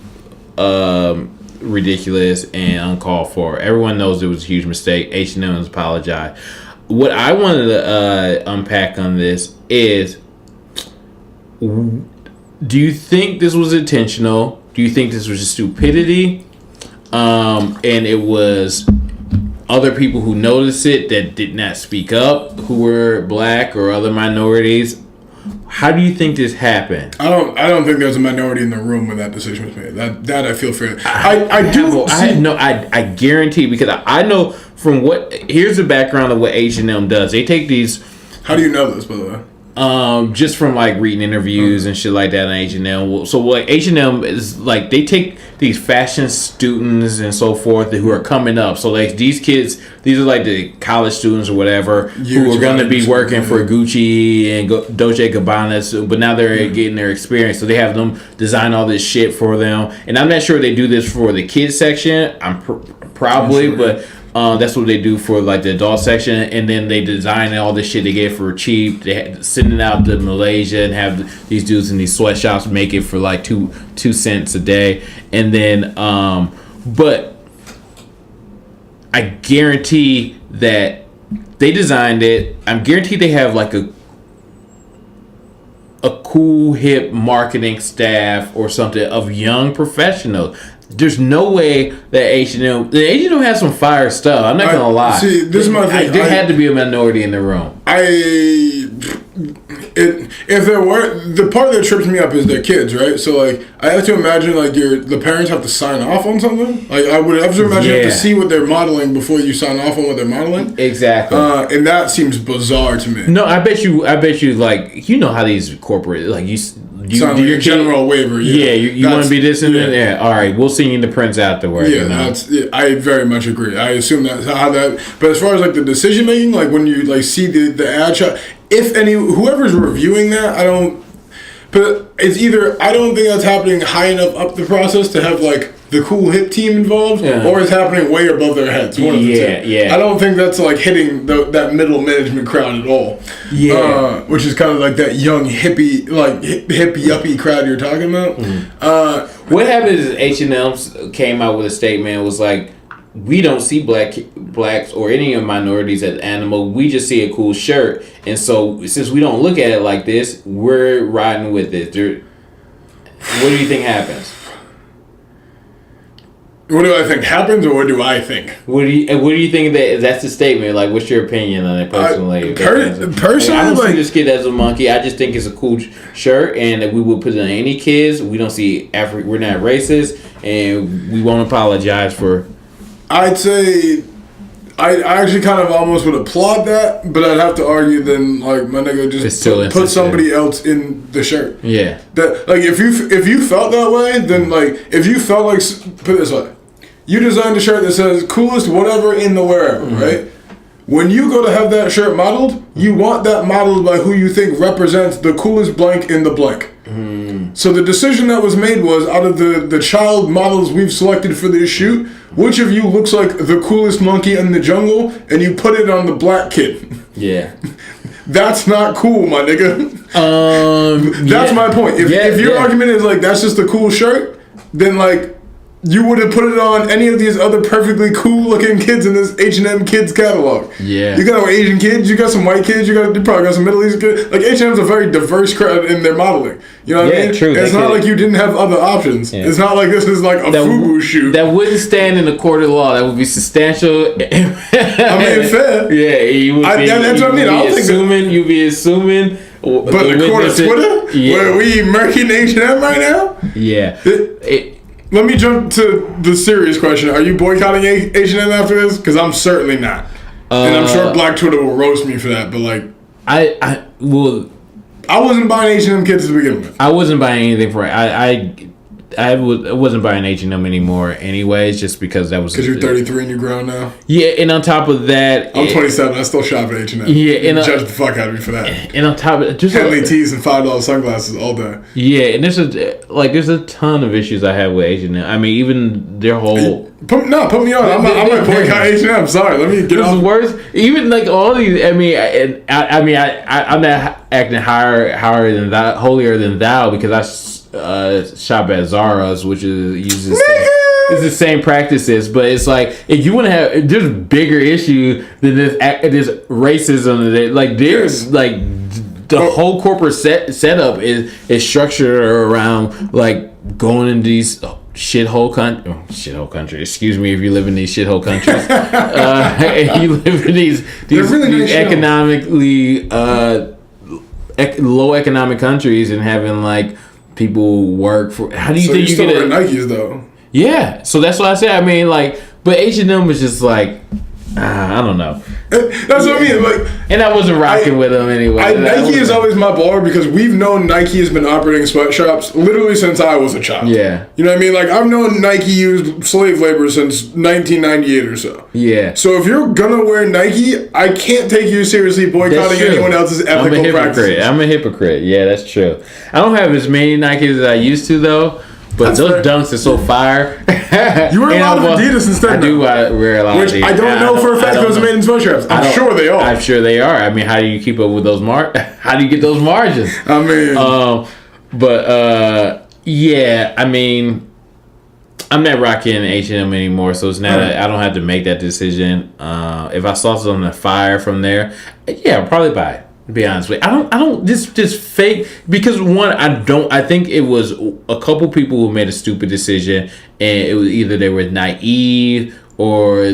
ridiculous and uncalled for. Everyone knows it was a huge mistake. H&M has apologized. What I wanted to unpack on this is, do you think this was intentional? Do you think this was just stupidity? And it was other people who noticed it that did not speak up, who were black or other minorities? How do you think this happened? I don't think there was a minority in the room when that decision was made. That I feel fair. I guarantee, because I know from here's the background of what H&M does. They take these. How do you know this, by the way? Just from like reading interviews and shit like that on H&M. So like H&M is like, they take these fashion students and so forth who are coming up. So like these kids, these are like the college students or whatever who are going to be working for Gucci and Dolce & Gabbana, but now they're getting their experience. So they have them design all this shit for them. And I'm not sure they do this for the kids section. I'm probably, but that's what they do for like the adult section, and then they design all this shit they get for cheap. They had send it out to Malaysia and have these dudes in these sweatshops make it for like 2 cents a day, and then but I guarantee that they designed it. I'm guaranteed they have like a cool hip marketing staff or something of young professionals. There's no way that H&M has some fire stuff. I'm not gonna lie. See, this is my thing. There had to be a minority in the room. If there were, the part that trips me up is their kids, right? So like, I have to imagine like the parents have to sign off on something. Like I would have to imagine you have to see what they're modeling before you sign off on what they're modeling. Exactly. And that seems bizarre to me. No, I bet you like, you know how these corporate, like you do your general waiver. Yeah, you want to be this and that. Yeah, all right, we'll send you the prints afterwards. Yeah, I very much agree. I assume that's how that. But as far as like the decision making, like when you like see the ad shot, if whoever's reviewing that, I don't. But it's either I don't think that's happening high enough up the process to have like the cool hip team involved, or it's happening way above their heads. One of the two. Yeah. I don't think that's like hitting that middle management crowd at all. Yeah, which is kind of like that young hippie, like hip yuppie crowd you're talking about. Mm-hmm. What happened is H&M came out with a statement. It was like, we don't see blacks or any of minorities as animal. We just see a cool shirt, and so since we don't look at it like this, we're riding with it. What do you think happens? What do I think happens, or what do I think? What do you think that's the statement? Like, what's your opinion on it personally? Personally, I don't see this kid as a monkey. I just think it's a cool shirt, and that we would put it on any kids. We don't see we're not racist, and we won't apologize for. I'd say I actually kind of almost would applaud that, but I'd have to argue then, like, my nigga, just put somebody else in the shirt. Yeah. That, like, if you felt that way, then, like, if you felt like, put it this way, you designed a shirt that says coolest whatever in the wherever, right? When you go to have that shirt modeled, you want that modeled by who you think represents the coolest blank in the blank. So the decision that was made was, out of the child models we've selected for this shoot, which of you looks like the coolest monkey in the jungle, and you put it on the black kid. Yeah. That's not cool, my nigga. That's my point. If your argument is like, that's just a cool shirt, then like, you would have put it on any of these other perfectly cool looking kids in this H&M kids catalog. Yeah. You got Asian kids, you got some white kids, you probably got some Middle Eastern kids. Like, H&M's a very diverse crowd in their modeling. You know what I mean? True. It's not like you didn't have other options. Yeah. It's not like this is like a FUBU shoot. That wouldn't stand in the court of law. That would be substantial. I mean, fair. Yeah, you would be. That's what I mean. I don't think you'd be assuming. But the court of Twitter, where we murking H&M right now. Yeah. Let me jump to the serious question. Are you boycotting H&M after this? Because I'm certainly not. And I'm sure Black Twitter will roast me for that. But like, I wasn't buying H&M kids to begin with. I wasn't buying anything for it. I wasn't buying H&M anymore anyways, just because that was... Because you're 33 and you're grown now? Yeah, and on top of that... I'm 27, I still shop at H&M. Yeah, and... judge the fuck out of me for that. And on top of it... Just Henley tees and $5 sunglasses all day. Yeah, and there's a ton of issues I have with H&M. I mean, even their whole... Put me on. I'm not boycott H&M. Sorry, let me get off. It's worse. Even like all these... I mean, I'm not acting higher than that, holier than thou, because I shop at Zara's, which uses the same practices, but it's like if you want to have, there's bigger issue than this racism. Like there's like the whole corporate setup is structured around like going into these shithole country. Excuse me if you live in these shithole countries. And you live in these nice economically low economic countries and having like people work for. How do you think you still wear Nikes though? Yeah, so that's what I said. I mean, like, but H&M was just like, I don't know. That's what I mean. Like, and I wasn't rocking with them anyway. Nike is always my baller because we've known Nike has been operating sweatshops literally since I was a child. Yeah, you know what I mean. Like I've known Nike used slave labor since 1998 or so. Yeah. So if you're gonna wear Nike, I can't take you seriously boycotting anyone else's ethical practices. I'm a hypocrite. Yeah, that's true. I don't have as many Nikes as I used to though. But those dunks are so fire. You wear a lot of Adidas instead. I do wear a lot of Adidas. Which I don't know for a fact those are made in sweatshops. I'm sure they are. I'm sure they are. I mean, how do you keep up with those how do you get those margins? I mean... yeah, I mean... I'm not rocking H&M anymore, so it's not. I don't have to make that decision. If I saw something fire from there, yeah, I'll probably buy it. To be honest with you, I don't just fake, because one, I think it was a couple people who made a stupid decision, and it was either they were naive or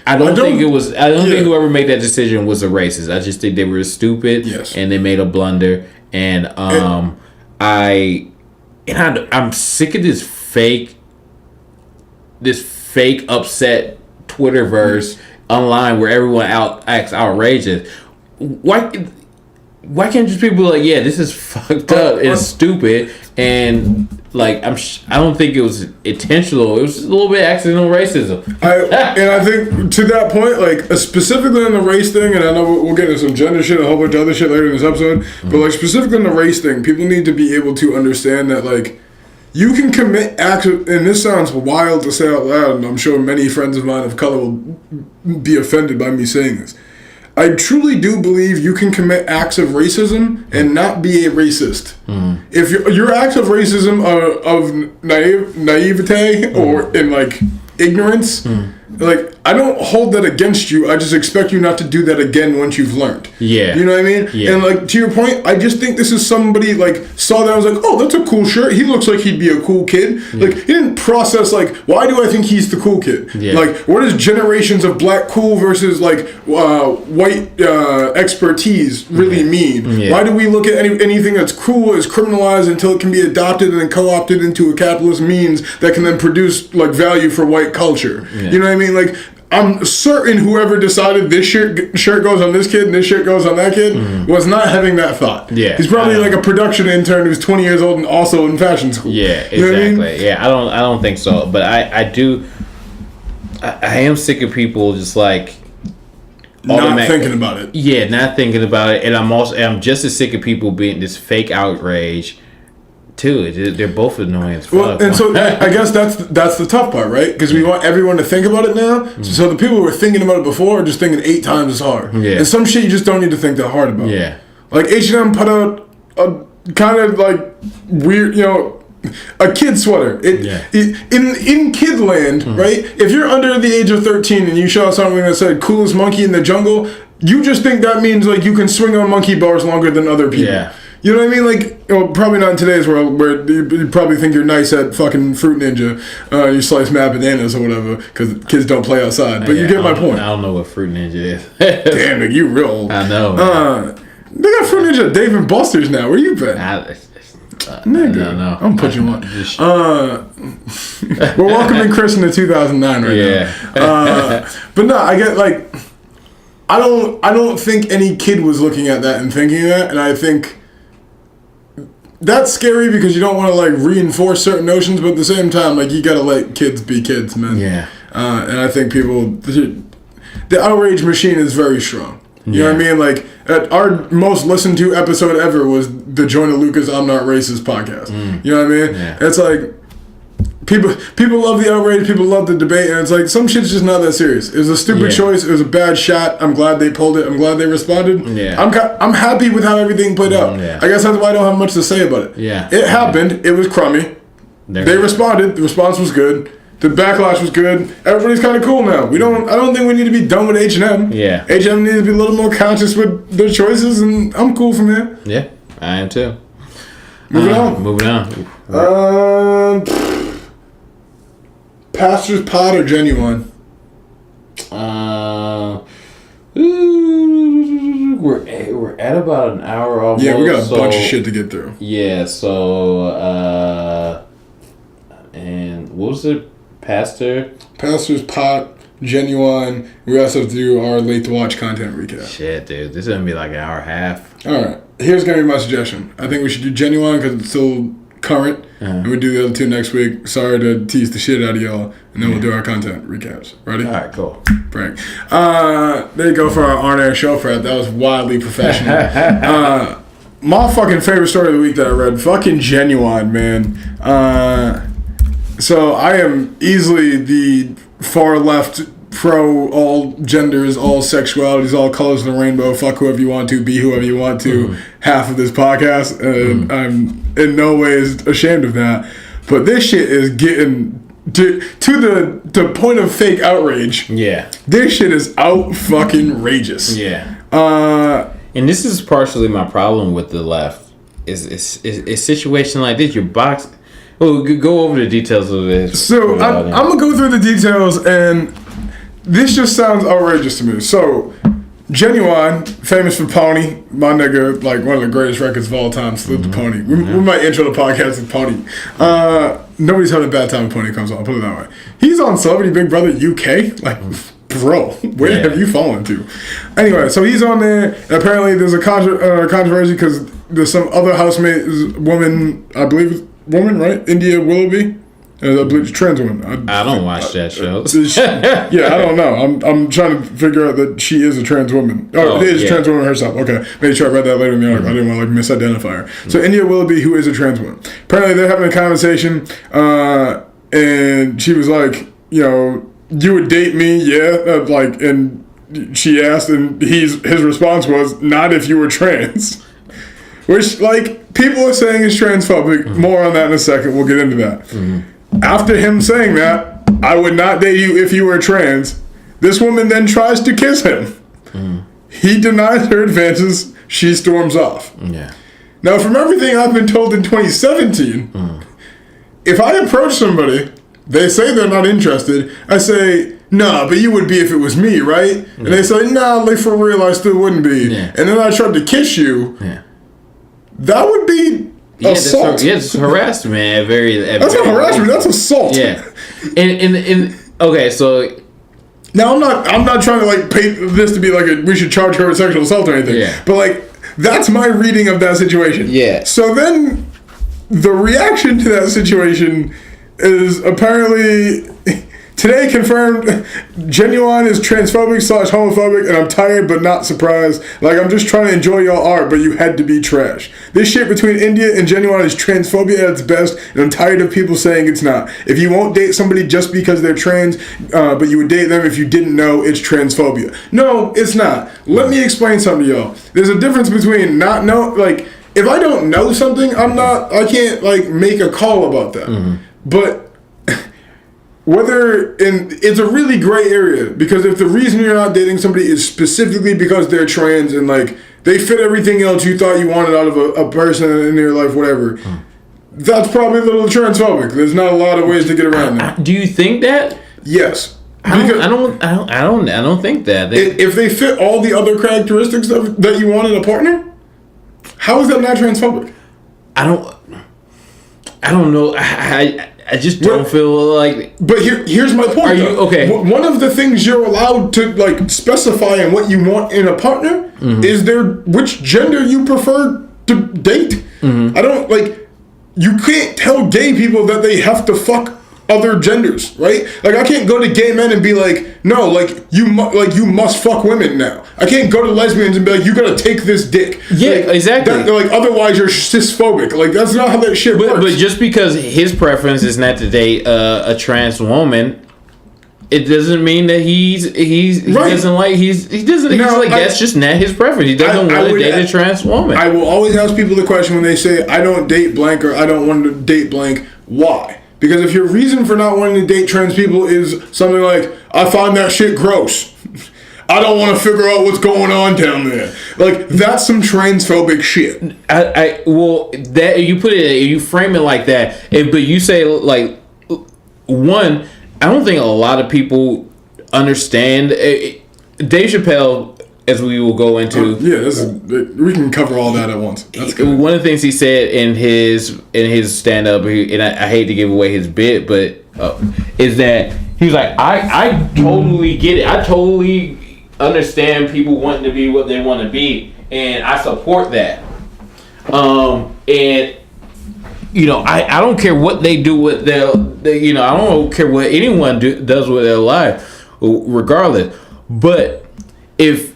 I don't think whoever made that decision was a racist. I just think they were stupid, and they made a blunder, and I'm sick of this fake upset Twitterverse online where everyone acts outrageous. Why can't just people be like, yeah, this is fucked up, it's stupid, and like I don't think it was intentional. It was a little bit accidental racism. I think to that point, like specifically on the race thing, and I know we'll get into some gender shit and a whole bunch of other shit later in this episode, but like specifically on the race thing, people need to be able to understand that like you can commit acts of, and this sounds wild to say out loud, and I'm sure many friends of mine of color will be offended by me saying this. I truly do believe you can commit acts of racism and not be a racist. If your acts of racism are of naivete or in like ignorance, like I don't hold that against you. I just expect you not to do that again once you've learned. Yeah, you know what I mean. Yeah. And like to your point, I just think this is somebody like saw that and was like, oh, that's a cool shirt. He looks like he'd be a cool kid. Like he didn't process like, why do I think he's the cool kid? Like what is generations of black cool versus like white expertise really mean? Why do we look at anything that's cool as criminalized until it can be adopted and then co-opted into a capitalist means that can then produce like value for white culture? You know what I mean? Like I'm certain whoever decided this shirt goes on this kid and this shirt goes on that kid was not having that thought. Yeah, he's probably like a production intern who's 20 years old and also in fashion school. Yeah, exactly. You know what I mean? Yeah, I don't think so. But I am sick of people just like not thinking about it. Yeah, not thinking about it, and I'm just as sick of people being this fake outrage. Too, they're both annoying as fuck. Well, and so I guess that's the tough part, right? Because we want everyone to think about it now. So the people who were thinking about it before are just thinking 8 times as hard. Yeah. And some shit you just don't need to think that hard about. Yeah. Like H&M put out a kind of like weird, a kid sweater. In kid land, right? If you're under the age of 13 and you saw something that said "coolest monkey in the jungle," you just think that means like you can swing on monkey bars longer than other people. Yeah. You know what I mean? Like, probably not in today's world where you probably think you're nice at fucking Fruit Ninja. You slice mad bananas or whatever because kids don't play outside. But you get my point. I don't know what Fruit Ninja is. Damn, nigga, you real old. I know. They got Fruit Ninja Dave and Buster's now. Where you been? Nigga, no. I'm putting you on. We're welcoming Chris into 2009 right now. But no, I get like, I don't think any kid was looking at that and thinking that, and I think that's scary because you don't want to like reinforce certain notions, but at the same time, like you gotta let kids be kids, man. Yeah. And I think the outrage machine is very strong. You know what I mean? Like our most listened to episode ever was the Joyner Lucas "I'm Not Racist" podcast. You know what I mean? Yeah. It's like people love the outrage, people love the debate, and it's like some shit's just not that serious. It was a stupid choice. It was a bad shot. I'm glad they pulled it. I'm glad they responded. Yeah. I'm happy with how everything played out. Yeah. I guess that's why I don't have much to say about it. Yeah. It happened. It was crummy. They responded. The response was good. The backlash was good. Everybody's kind of cool now. I don't think we need to be done with H&M. Yeah. H&M needs to be a little more conscious with their choices, and I'm cool from here. Yeah, I am too. Moving on. Pastor's Pod or Genuwine? We're at about an hour almost. Yeah, we got a bunch of shit to get through. Yeah, so and what was it? Pastor's Pod, Genuwine. We also have to do our late to watch content recap. Shit, dude, this is gonna be like an hour and a half. All right, here's gonna be my suggestion. I think we should do Genuwine because it's still current, and we'll do the other two next week. Sorry to tease the shit out of y'all, and then we'll do our content recaps. Ready? All right, cool. Prank. There you go for our on-air show prep. That was wildly professional. My fucking favorite story of the week that I read, fucking Genuwine, man. So I am easily the far left pro all genders, all sexualities, all colors of the rainbow, fuck whoever you want to, be whoever you want to, half of this podcast, and I'm in no ways ashamed of that. But this shit is getting to the point of fake outrage. Yeah. This shit is out fucking rageous. Yeah. And this is partially my problem with the left. Is a situation like this, your box. Well, go over the details of this. So I'm gonna go through the details, and this just sounds outrageous to me. So Genuwine, famous for Pony, my nigga, like one of the greatest records of all time. Salute to Pony. We might intro the podcast with Pony. Nobody's had a bad time when Pony comes on. I'll put it that way. He's on Celebrity Big Brother UK. Like, bro, where have you fallen to? Anyway, so he's on there. And apparently, there's a controversy because there's some other housemate woman, I believe. Woman, right? India Willoughby, I believe trans woman. I don't watch that show. Yeah, I don't know. I'm trying to figure out that she is a trans woman. Oh, it is a trans woman herself. Okay, maybe sure I read that later in the article. I didn't want to like misidentify her. So India Willoughby, who is a trans woman, apparently they're having a conversation, and she was like, you would date me, yeah, and she asked, and his response was, not if you were trans. Which, like, people are saying is transphobic. More on that in a second. We'll get into that. After him saying that, I would not date you if you were trans, this woman then tries to kiss him. He denies her advances. She storms off. Yeah. Now, from everything I've been told in 2017, if I approach somebody, they say they're not interested, I say, nah, but you would be if it was me, right? And they say, nah, like for real, I still wouldn't be. Yeah. And then I tried to kiss you. Yeah. That would be assault. It's harassment, man. That's not harassment. That's assault. Yeah. And okay, so now I'm not trying to like paint this to be like we should charge her with sexual assault or anything. Yeah. But like that's my reading of that situation. Yeah. So then the reaction to that situation is apparently today confirmed Genuwine is transphobic / homophobic, and I'm tired but not surprised. Like, I'm just trying to enjoy y'all art, but you had to be trash. This shit between India and Genuwine is transphobia at its best, and I'm tired of people saying it's not. If you won't date somebody just because they're trans, but you would date them if you didn't know, it's transphobia. No, it's not. Let me explain something to y'all. There's a difference between not know, like, if I don't know something, I can't, like, make a call about that. But it's a really gray area, because if the reason you're not dating somebody is specifically because they're trans and like they fit everything else you thought you wanted out of a person in your life, whatever, that's probably a little transphobic. There's not a lot of ways to get around that. Do you think that? Yes. I don't think that. If they fit all the other characteristics that you want in a partner, how is that not transphobic? I don't know. I just don't feel like. But here's my point. Are you okay? One of the things you're allowed to like specify in what you want in a partner is which gender you prefer to date. I don't like. You can't tell gay people that they have to fuck other genders, right? Like I can't go to gay men and be like, no, like you must fuck women now. I can't go to lesbians and be like, you gotta take this dick. Yeah, like, exactly. Like otherwise you're cisphobic. Like that's not how that shit works. But just because his preference is not to date a trans woman, it doesn't mean that he doesn't like that's just not his preference. He doesn't want to date a trans woman. I will always ask people the question when they say I don't date blank or I don't want to date blank. Why? Because if your reason for not wanting to date trans people is something like, I find that shit gross. I don't want to figure out what's going on down there. Like, that's some transphobic shit. Well, that you frame it like that, but you say, like, one, I don't think a lot of people understand. Dave Chappelle, as we will go into, we can cover all that at once. That's good. One of the things he said in his stand up, and I hate to give away his bit, but is that he was like, I totally get it. I totally understand people wanting to be what they want to be, and I support that. And I don't care what they do with their I don't care what anyone does with their life, regardless. But if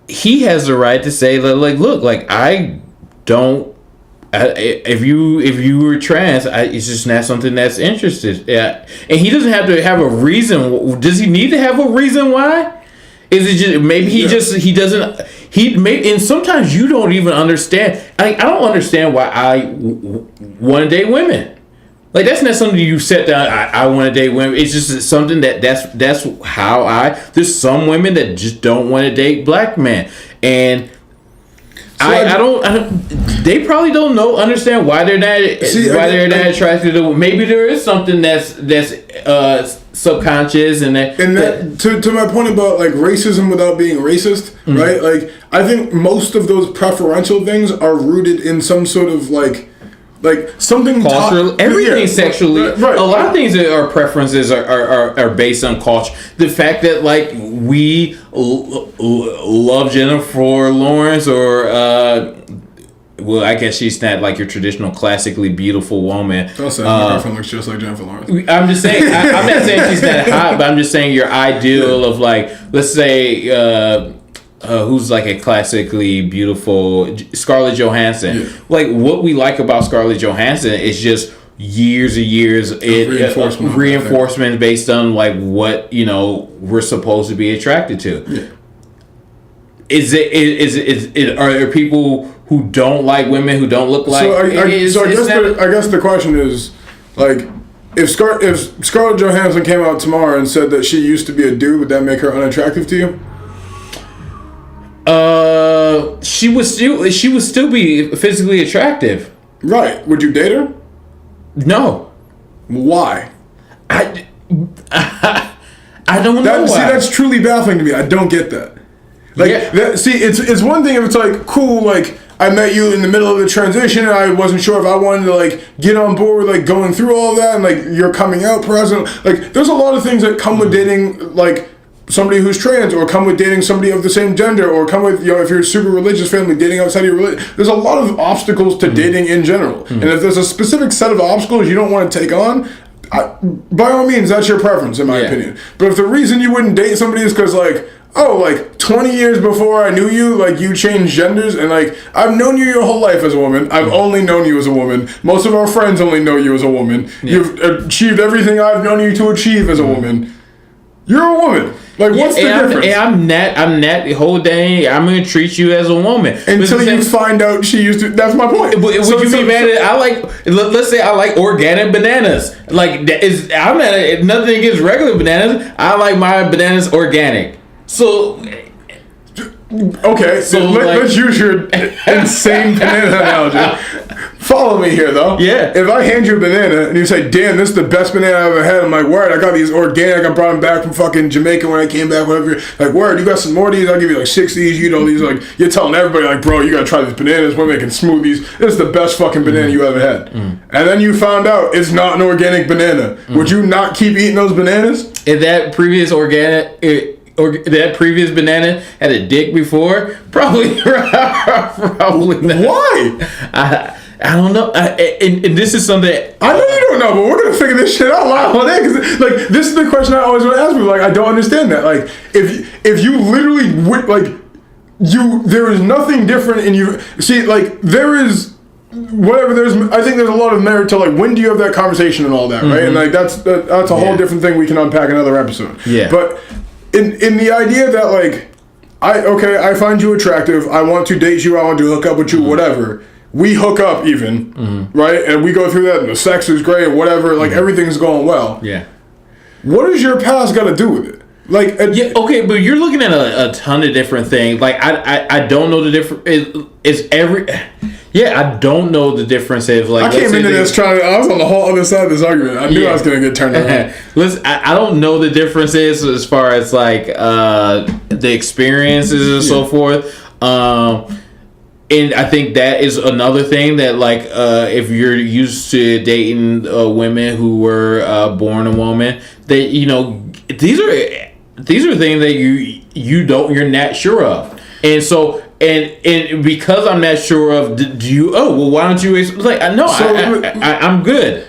he has the right to say, like, look, like I don't. If you were trans, it's just not something that's interested. Yeah, and he doesn't have to have a reason. Does he need to have a reason why? Is it just maybe he doesn't? And sometimes you don't even understand. I don't understand why I want to date women. Like that's not something you set down. I want to date women. It's just something that's how There's some women that just don't want to date black men, and so I don't. They probably don't understand why they're not attracted to. Maybe there is something that's subconscious and that to my point about like racism without being racist, right? Like I think most of those preferential things are rooted in some sort of like something cultural, everything sexually. Right. A lot of things that our preferences are based on culture. The fact that like we love Jennifer Lawrence or well, I guess she's not like your traditional classically beautiful woman. Don't say my girlfriend looks just like Jennifer Lawrence. I'm just saying. I'm not saying she's not hot, but I'm just saying your ideal of like, let's say. Who's like a classically beautiful Scarlett Johansson. Yeah. Like what we like about Scarlett Johansson is just years and years reinforcement based on like what we're supposed to be attracted to. Yeah. Are there people who don't like women who don't look like? So I guess the question is like if Scarlett Johansson came out tomorrow and said that she used to be a dude, would that make her unattractive to you? She would still be physically attractive. Right. Would you date her? No. Why? I don't know why. See, that's truly baffling to me. I don't get that. Like, it's one thing if it's like, cool, like, I met you in the middle of the transition and I wasn't sure if I wanted to, like, get on board with, like, going through all of that and, like, you're coming out present. Like, there's a lot of things that come with dating, like, somebody who's trans, or come with dating somebody of the same gender, or come with, if you're a super religious family, dating outside of your religion. There's a lot of obstacles to dating in general. And if there's a specific set of obstacles you don't want to take on, by all means, that's your preference, in my opinion. But if the reason you wouldn't date somebody is because, like, 20 years before I knew you, like, you changed genders, and, like, I've known you your whole life as a woman. I've only known you as a woman. Most of our friends only know you as a woman. Yeah. You've achieved everything I've known you to achieve as a woman. You're a woman. Like, what's the difference? I'm not the whole day. I'm gonna treat you as a woman until you find out she used to. That's my point. Would you be mad at? Let's say I like organic bananas. Like I'm not nothing against regular bananas. I like my bananas organic. So. Okay, so let's use your insane banana analogy. Follow me here, though. Yeah. If I hand you a banana and you say, "Damn, this is the best banana I've ever had," I'm like, "Word, I got these organic. I brought them back from fucking Jamaica when I came back. Whatever. Like, word, you got some more of these? I'll give you like 6 of these. You know, these like you're telling everybody like, bro, you gotta try these bananas. We're making smoothies. This is the best fucking banana you ever had." And then you found out it's not an organic banana. Would you not keep eating those bananas? If that previous organic or that previous banana had a dick before? Probably, probably not. Why? I don't know. And this is something I know you don't know, but we're gonna figure this shit out live on air. Cause like this is the question I always want to ask people. Like I don't understand that. Like if you literally there is nothing different in you. See, like there is. Whatever I think there's a lot of merit to like when do you have that conversation and all that, right? And like that's a whole different thing we can unpack another episode. Yeah. But in the idea that like I find you attractive, I want to date you, I want to hook up with you, whatever. We hook up even, right? And we go through that and the sex is great, whatever, like everything's going well. Yeah. What does your past got to do with it? Like okay, but you're looking at a ton of different things. Like I don't know the difference. I don't know the difference. If like I came into this I was on the whole other side of this argument. I knew I was going to get turned around. Listen, I don't know the differences as far as like the experiences and so forth. And I think that is another thing that like if you're used to dating women who were born a woman, that you know these are things that you're not sure of, and so. And because I'm not sure of, do you? Oh well, why don't you? Like, no, I'm good.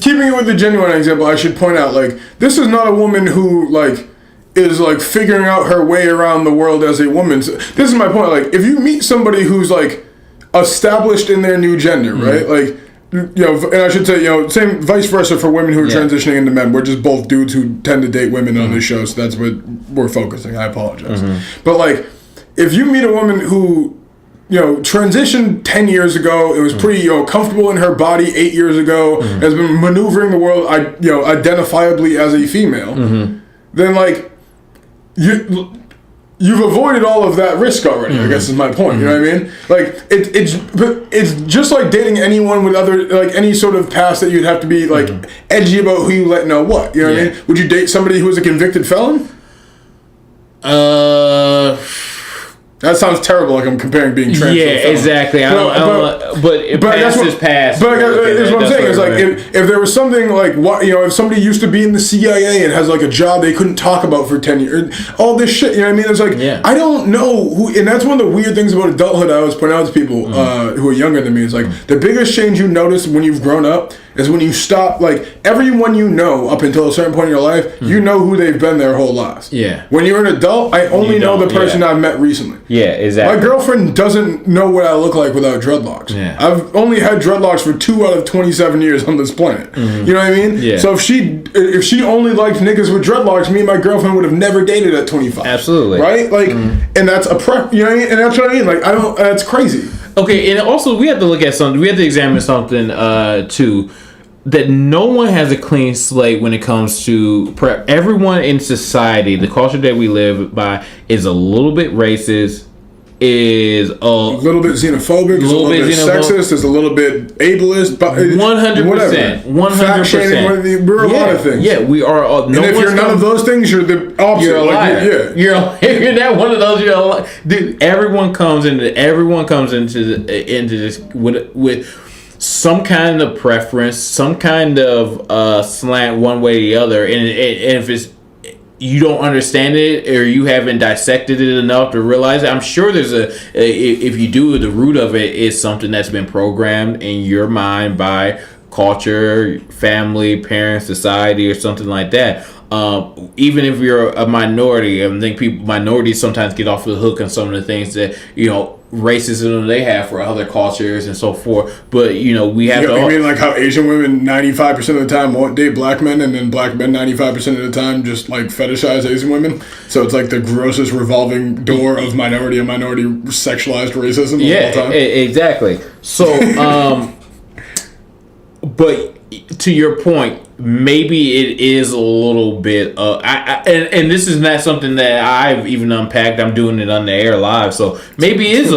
Keeping it with the Genuwine example, I should point out like this is not a woman who like is like figuring out her way around the world as a woman. So, this is my point. Like, if you meet somebody who's like established in their new gender, right? Like, you know, and I should say, you know, same vice versa for women who are transitioning into men. We're just both dudes who tend to date women on this show, so that's what we're focusing. I apologize, but like. If you meet a woman who, you know, transitioned 10 years ago, it was pretty, you know, comfortable in her body 8 years ago, has been maneuvering the world, you know, identifiably as a female, then like you've avoided all of that risk already. I guess is my point. You know what I mean? Like it's just like dating anyone with other like any sort of past that you'd have to be like edgy about who you let know what. You know what I mean? Would you date somebody who was a convicted felon? That sounds terrible. Like I'm comparing being trans. Yeah, exactly. But past is past. But that's what I'm saying. It's like if there was something like what you know, if somebody used to be in the CIA and has like a job they couldn't talk about for 10 years, all this shit. You know what I mean? It's like I don't know who, and that's one of the weird things about adulthood. I always point out to people who are younger than me. It's like the biggest change you notice when you've grown up is when you stop, like, everyone you know up until a certain point in your life, you know who they've been their whole lives. Yeah. When you're an adult, I only know the person I've met recently. Yeah, exactly. My girlfriend doesn't know what I look like without dreadlocks. Yeah. I've only had dreadlocks for 2 out of 27 years on this planet. You know what I mean? Yeah. So if she only liked niggas with dreadlocks, me and my girlfriend would have never dated at 25. Absolutely. Right? Like, and that's a you know what I mean? And that's what I mean. Like, that's crazy. Okay, and also we have to look at something. We have to examine something too. That no one has a clean slate when it comes to prep. Everyone in society, the culture that we live by, is a little bit racist. Is a little bit xenophobic. A little bit sexist. Is a little bit ableist. 100%. 100%. We're a lot of things. Yeah, we are. And if you're none of those things, you're the opposite. You're a liar. If you're not one of those, you're a liar. Dude, everyone comes into this with some kind of preference, some kind of slant one way or the other, and if it's you don't understand it or you haven't dissected it enough to realize it, I'm sure there's if you do, the root of it is something that's been programmed in your mind by culture, family, parents, society, or something like that. Even if you're a minority, I think minorities sometimes get off the hook on some of the things that, you know, racism they have for other cultures and so forth. But, you know, we have to... You mean like how Asian women 95% of the time won't date black men, and then black men 95% of the time just like fetishize Asian women? So it's like the grossest revolving door of minority and minority sexualized racism all the time? Exactly. So, but to your point, maybe it is a little bit and this is not something that I've even unpacked. I'm doing it on the air live, so maybe it is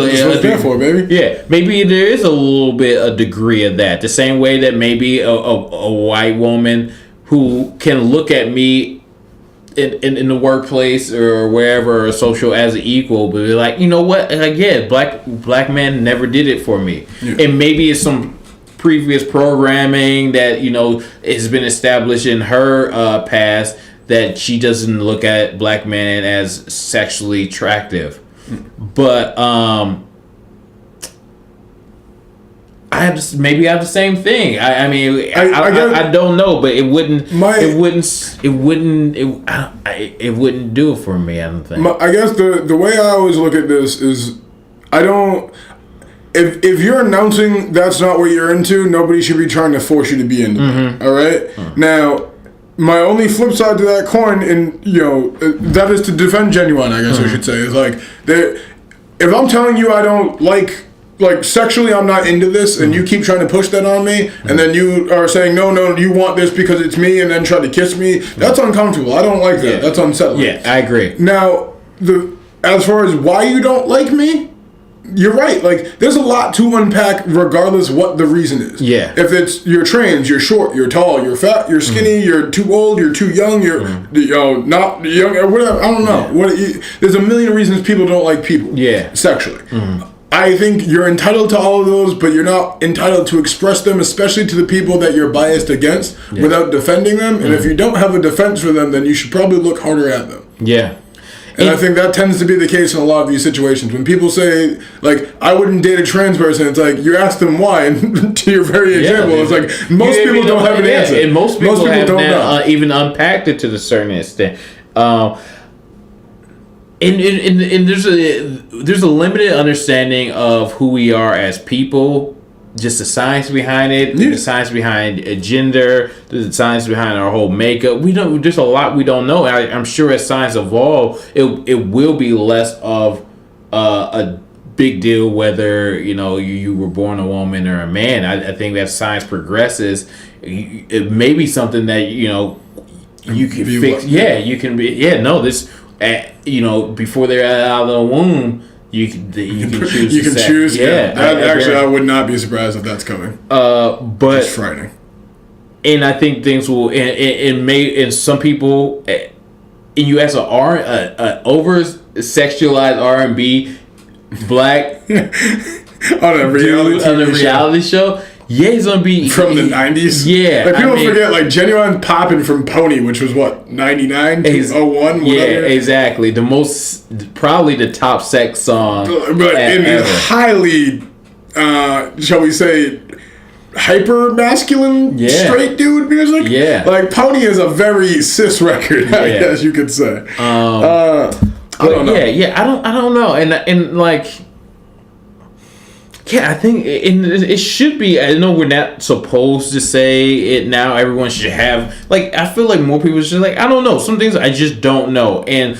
maybe there is a little bit a degree of that, the same way that maybe a white woman who can look at me in the workplace or wherever or social as an equal, but be like, you know what, like, black men never did it for me. And maybe it's some previous programming that, you know, has been established in her past that she doesn't look at black men as sexually attractive. But I have the same thing. I don't know, but it wouldn't do it for me. I don't think. I guess the way I always look at this is, I don't. If you're announcing that's not what you're into, nobody should be trying to force you to be into it. All right. Now, my only flip side to that coin, and that is to defend Genuwine, I guess I should say, is like if I'm telling you I don't like sexually I'm not into this, and you keep trying to push that on me, and then you are saying no you want this because it's me, and then try to kiss me, that's uncomfortable. I don't like that. Yeah. That's unsettling. Yeah, I agree. Now, as far as why you don't like me, you're right. Like, there's a lot to unpack regardless what the reason is. Yeah. If it's you're trans, you're short, you're tall, you're fat, you're skinny, you're too old, you're too young, you're not young, or whatever. I don't know. There's a million reasons people don't like people. Yeah. Sexually. I think you're entitled to all of those, but you're not entitled to express them, especially to the people that you're biased against, without defending them. And if you don't have a defense for them, then you should probably look harder at them. Yeah. And I think that tends to be the case in a lot of these situations. When people say, like, I wouldn't date a trans person, it's like, you ask them why, and to your very example, it's like, most people don't have an answer. And most people don't know. Even unpacked it to a certain extent. And there's a limited understanding of who we are as people. Just the science behind it, the science behind gender, the science behind our whole makeup. There's a lot we don't know. I'm sure as science evolve, it will be less of a big deal whether you were born a woman or a man. I think as science progresses, it may be something that you can fix. Yeah, you can be. Yeah, no, this. Before they're out of the womb. You can choose. You can choose. Yeah. I would not be surprised if that's coming. But it's frightening. And I think things will. And some people, and you ask a over sexualized R&B black on a reality show. Yeah, he's gonna be from the 90s. Yeah, like people forget, like Genuwine popping from Pony, which was what 99 to 01. Yeah, exactly. Probably the top sex song, but in highly, shall we say, hyper masculine straight dude music. Yeah, like Pony is a very cis record, I guess you could say. I don't know. I don't know, and like. Yeah, I think it should be. I know we're not supposed to say it now. Everyone should have, like, I feel like more people should, like, I don't know. Some things I just don't know. And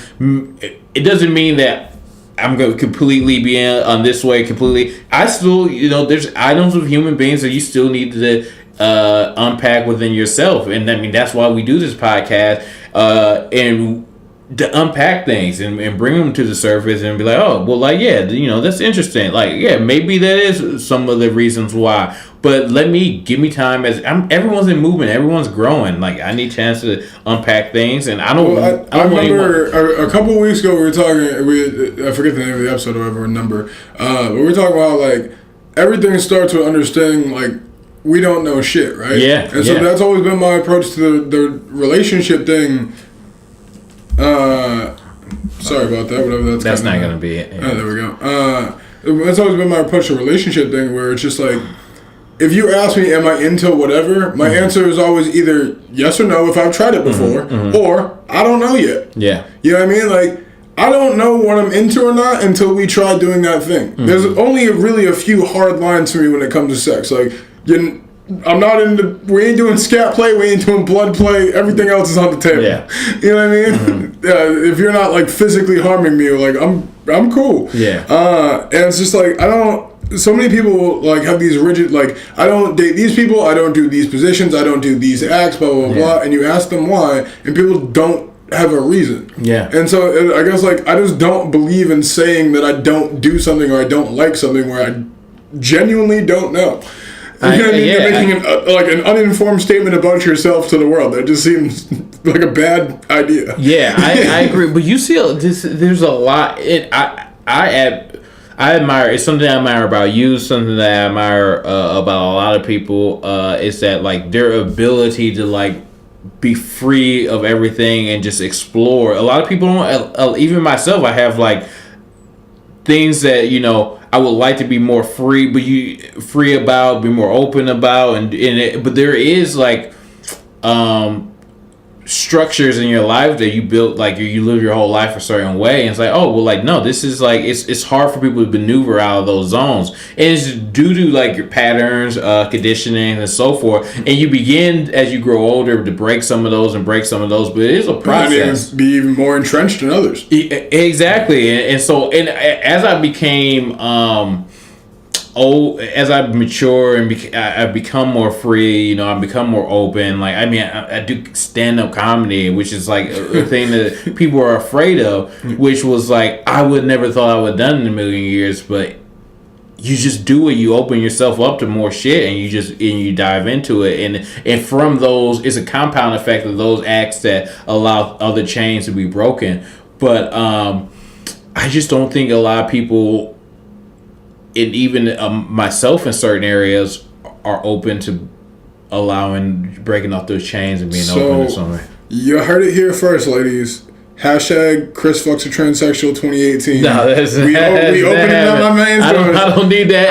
it doesn't mean that I'm going to completely be on this way completely. I still, there's items of human beings that you still need to unpack within yourself. And I mean, that's why we do this podcast. And to unpack things and bring them to the surface and be like, oh, well, like, that's interesting. Like, maybe that is some of the reasons why. But give me time everyone's in movement, everyone's growing. Like, I need a chance to unpack things, and I remember a couple of weeks ago we were talking. I forget the name of the episode or whatever number. But we were talking about like everything starts with understanding like we don't know shit, right? Yeah. And so that's always been my approach to the relationship thing. Sorry about that. Whatever that's not gonna be it. Yeah. There we go. That's always been my approach to relationship thing, where it's just like, if you ask me, am I into whatever? My answer is always either yes or no if I've tried it before, or I don't know yet. Yeah. You know what I mean? Like, I don't know what I'm into or not until we try doing that thing. There's only really a few hard lines for me when it comes to sex. Like, I'm not into. We ain't doing scat play. We ain't doing blood play. Everything else is on the table. Yeah. You know what I mean? If you're not like physically harming me, like I'm cool. Yeah. And it's just like I don't. So many people like have these rigid like I don't date these people. I don't do these positions. I don't do these acts. Blah blah blah. And you ask them why, and people don't have a reason. Yeah. And so I guess like I just don't believe in saying that I don't do something or I don't like something where I genuinely don't know. You know what I mean? You're making an uninformed statement about yourself to the world. That just seems like a bad idea. Yeah, I agree. But you see, there's a lot. I admire. It's something I admire about you. Something that I admire about a lot of people is that like their ability to like be free of everything and just explore. A lot of people don't. Even myself, I have like things that I would like to be more free, free about, be more open about, but there is like structures in your life that you built, like you live your whole life a certain way, and it's like, oh well, like no, this is like it's hard for people to maneuver out of those zones, and it's due to like your patterns, conditioning, and so forth. And you begin as you grow older to break some of those, but it is a process. Be even more entrenched than others. Exactly, and so as I became as I mature and I've become more free, I've become more open. Like, I mean, I do stand-up comedy, which is like a thing that people are afraid of, which was like, I would never thought I would have done in a million years, but you just do it. You open yourself up to more shit, and you dive into it, and from those, it's a compound effect of those acts that allow other chains to be broken. But I just don't think a lot of people, and even myself in certain areas, are open to breaking off those chains and being open to something. You heard it here first, ladies. Hashtag Chris fucks a transsexual 2018. No, we opening up my man's doors. I don't need that.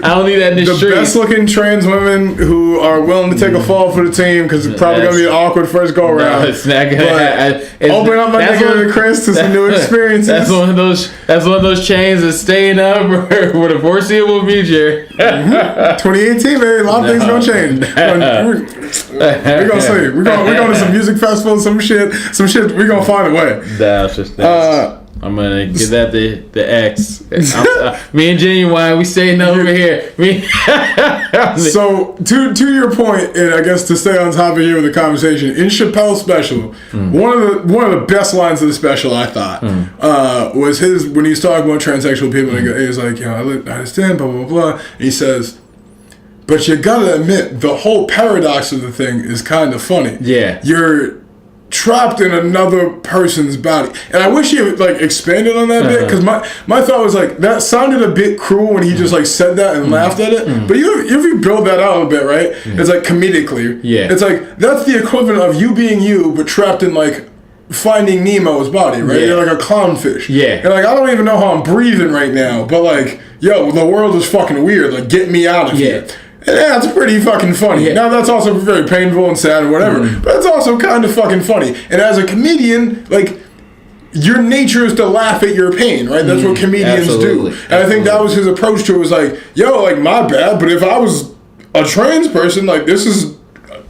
I don't need that in the street. The best looking trans women who are willing to take a fall for the team, because it's probably gonna be an awkward first go around. No, it's not gonna. Open up my nigga Chris to some new experiences. That's one of those chains that's staying up for the foreseeable future. 2018, baby. A lot of things gonna change. We're gonna see. We're going to some music festivals, some shit. We're gonna find a way. That's just I'm gonna give that the X. Me and Genuwine, we staying over here. So to your point, and I guess to stay on top of here with the conversation, in Chappelle's special, one of the best lines of the special, I thought, was his when he's talking about transsexual people. And he was like, I understand, blah blah blah. And he says, but you gotta admit, the whole paradox of the thing is kind of funny. Yeah, you're trapped in another person's body, and I wish he had like expanded on that bit, because my thought was like, that sounded a bit cruel when he just like said that and laughed at it. But if you build that out a bit, right, it's like comedically, it's like that's the equivalent of you being you but trapped in like Finding Nemo's body, right? You're like a clownfish, and like I don't even know how I'm breathing right now, but like, yo, the world is fucking weird, like get me out of here. Yeah, it's pretty fucking funny. Now, that's also very painful and sad and whatever, but it's also kind of fucking funny. And as a comedian, like, your nature is to laugh at your pain, right? That's what comedians do. And I think that was his approach to it, was like, yo, like, my bad, but if I was a trans person, like, this is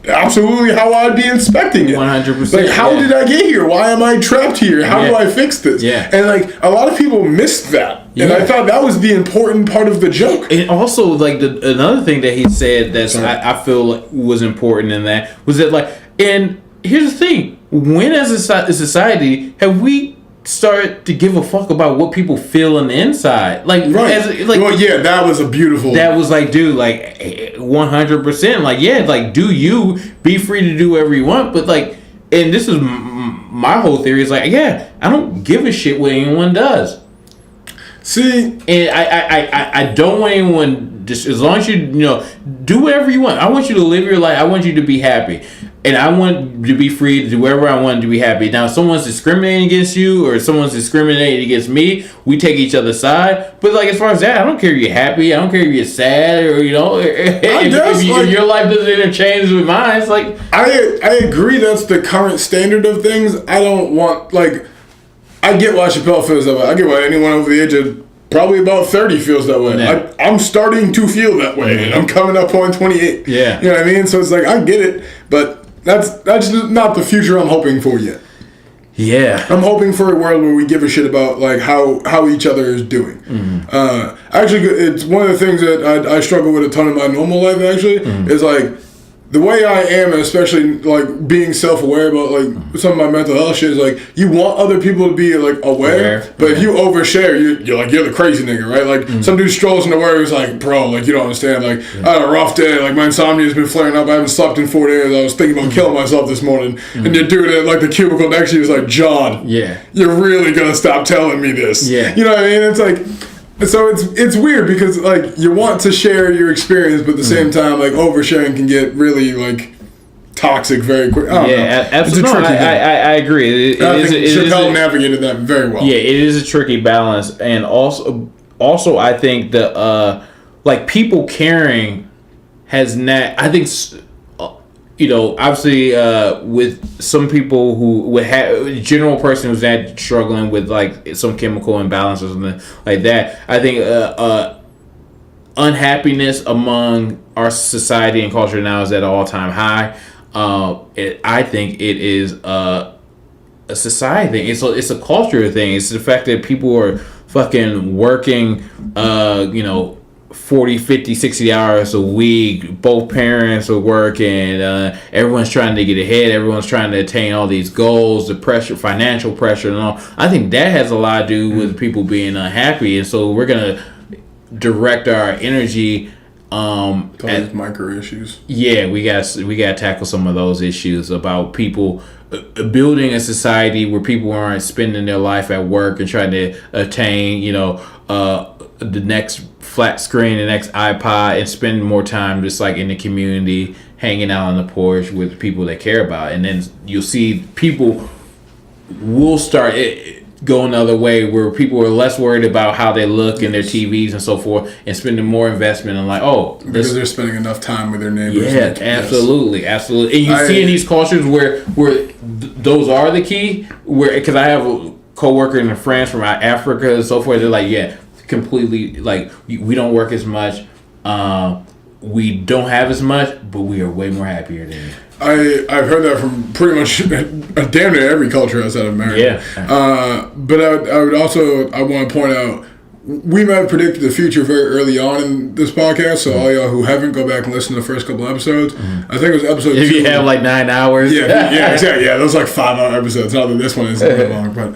absolutely how I'd be inspecting it. 100%. Like, how did I get here? Why am I trapped here? How do I fix this? And like, a lot of people missed that. And I thought that was the important part of the joke. And also, like, another thing that he said that I feel was important in that was that, like, and here's the thing: when as a society have we started to give a fuck about what people feel on the inside? Like, that was a beautiful. That was like, dude, like 100%. Like, like, do you be free to do whatever you want? But like, and this is my whole theory is like, I don't give a shit what anyone does. See, and I don't want anyone, just as long as you do whatever you want. I want you to live your life. I want you to be happy, and I want to be free to do whatever I want to be happy. Now, if someone's discriminating against you or someone's discriminating against me, we take each other's side. But like, as far as that, I don't care if you're happy. I don't care if you're sad, or if your life doesn't interchange with mine. It's like, I agree. That's the current standard of things. I don't want, like, I get why Chappelle feels that way. I get why anyone over the age of probably about 30 feels that way. I'm starting to feel that way, and I'm coming up on 28. You know what I mean? So it's like, I get it, but that's not the future I'm hoping for yet. I'm hoping for a world where we give a shit about like how each other is doing. Actually, it's one of the things that I struggle with a ton in my normal life. Actually, is like, the way I am, especially like being self-aware about like some of my mental health shit, is like, you want other people to be like aware. But if you overshare, you're the crazy nigga, right? Like, some dude strolls into work, who's like, bro, like, you don't understand, like, I had a rough day, like, my insomnia's been flaring up, I haven't slept in 4 days, I was thinking about killing myself this morning. And the dude at like the cubicle next to you is like, John, you're really gonna stop telling me this. You know what I mean? It's like, so it's weird, because like, you want to share your experience, but at the same time, like, oversharing can get really like toxic very quick. Absolutely. I agree. Chappelle navigated that very well. Yeah, it is a tricky balance, and also I think the like people caring has not. I think obviously with some people who would have general person who's not struggling with like some chemical imbalance or something like that. I think unhappiness among our society and culture now is at an all-time high. I think it is a society thing. It's a culture thing. It's the fact that people are fucking working 40, 50, 60 hours a week. Both parents are working. Everyone's trying to get ahead. Everyone's trying to attain all these goals, the pressure, financial pressure and all. I think that has a lot to do with people being unhappy. And so we're going to direct our energy at micro issues. Yeah, we got to tackle some of those issues about people building a society where people aren't spending their life at work and trying to attain, the next flat screen, the next iPod, and spend more time just like in the community, hanging out on the porch with people they care about. And then you'll see people will start going the other way where people are less worried about how they look in their TVs and so forth, and spending more investment in like, because they're spending enough time with their neighbors. Yeah, absolutely. And you see in these cultures where those are the key, because I have a coworker in France from Africa and so forth. They're like, completely like we don't work as much, we don't have as much, but we are way more happier than you. I've heard that from pretty much damn near every culture outside of America. Yeah. But I want to point out, we might have predicted the future very early on in this podcast, so all y'all who haven't, go back and listen to the first couple episodes. I think it was episode 2. If you have like 9 hours. Yeah, exactly. Yeah, those like 5-hour episodes. Not that this one is that long, but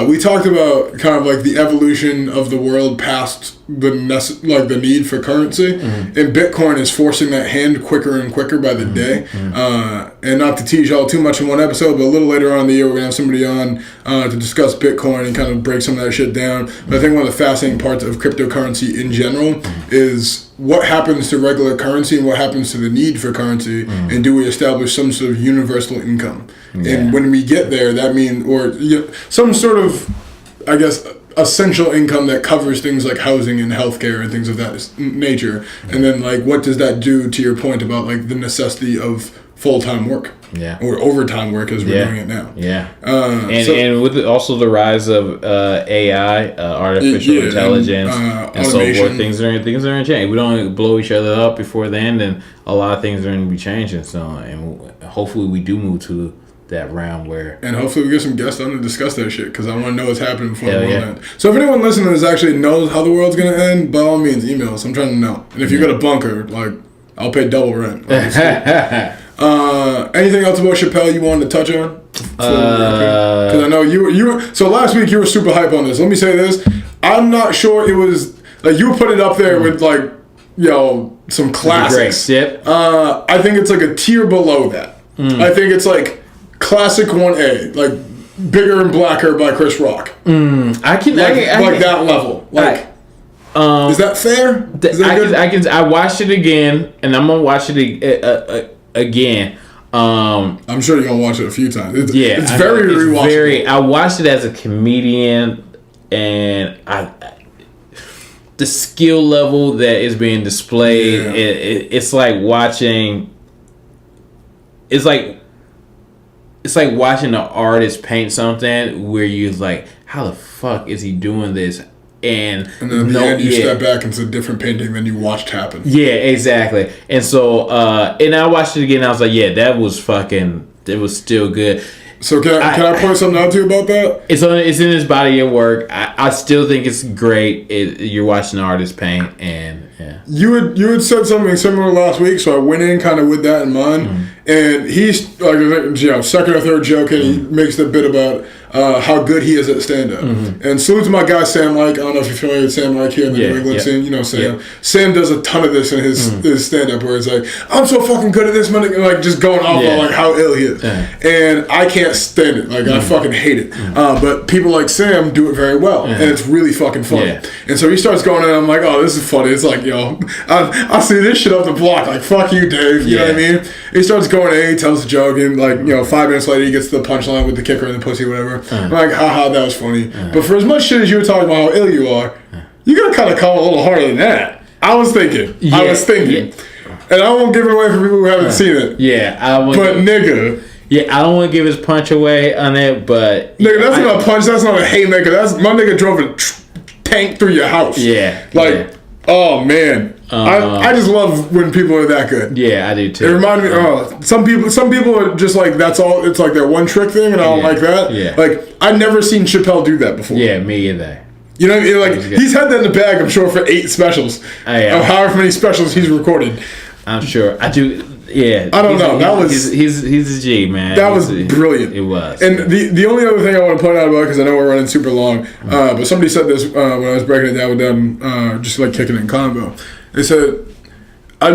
we talked about kind of like the evolution of the world past the need for currency, and Bitcoin is forcing that hand quicker and quicker by the day. And not to tease y'all too much in one episode, but a little later on in the year we're gonna have somebody on to discuss Bitcoin and kind of break some of that shit down. But I think one of the fascinating parts of cryptocurrency in general is what happens to regular currency and what happens to the need for currency, and do we establish some sort of universal income? And when we get there, that means, some sort of, I guess, essential income that covers things like housing and healthcare and things of that nature. And then like, what does that do to your point about like the necessity of full-time work? Or overtime work as we're doing it now. And with also the rise of AI, artificial intelligence, and so forth, things are going to change. We don't blow each other up before then, and a lot of things are going to be changing. So, and hopefully we do move to that round where, and hopefully we get some guests on to discuss that shit, because I want to know what's happening before the world ends. So if anyone listening to this actually knows how the world's gonna end, by all means email us. I'm trying to know. And if you got a bunker, like, I'll pay double rent. Anything else about Chappelle you wanted to touch on? Because I know you were so last week you were super hype on this. Let me say this, I'm not sure it was like you put it up there with like some classics. I think it's like a tier below that. I think it's like classic 1A, like Bigger and Blacker by Chris Rock. I can that level. Like, is that fair? Is that good? I watched it again, and I'm gonna watch it again. I'm sure you're gonna watch it a few times. It's very rewatchable. I watched it as a comedian, and the skill level that is being displayed. It's like watching. It's like watching an artist paint something where you're like, how the fuck is he doing this? And then at the end you step back and it's a different painting than you watched happen. Yeah, exactly. And so, and I watched it again and I was like, that was still good. So can I point something out to you about that? It's in his body of work. I still think it's great. You're watching an artist paint, and You had said something similar last week, so I went in kind of with that in mind. And he's like, second or third joke, and he makes the bit about how good he is at stand-up. And salute to my guy Sam Mike. I don't know if you're familiar with Sam Mike here in the New England scene. You know Sam. Sam does a ton of this in his stand-up where it's like, I'm so fucking good at this, man. Like just going off on like how ill he is. And I can't stand it. Like I fucking hate it. But people like Sam do it very well. And it's really fucking funny. And so he starts going and I'm like, oh, this is funny. It's like, yo, I see this shit off the block. Like, fuck you, Dave. You know what I mean? He starts going and he tells the joke and like, 5 minutes later he gets to the punchline with the kicker and the pussy or whatever. I'm like, haha, that was funny. But for as much shit as you were talking about how ill you are, you gotta kind of come a little harder than that. I was thinking. And I won't give it away for people who haven't seen it. But nigga. Yeah, I don't want to give his punch away on it, but... Nigga, that's not a punch. That's not a haymaker. That's my nigga drove a tank through your house. Oh, man. I just love when people are that good. Yeah, I do too. It reminded me... some people are just like, that's all... It's like their one trick thing, and I don't like that. Like, I've never seen Chappelle do that before. Yeah, me either. You know what I mean? Like, he's had that in the bag, I'm sure, for 8 specials. Of however many specials he's recorded. I'm sure. I do... Yeah, I don't know. He's a G, man. That was brilliant. It was. And the only other thing I want to point out about it, because I know we're running super long, but somebody said this when I was breaking it down with them, just like kicking it in combo. They said, I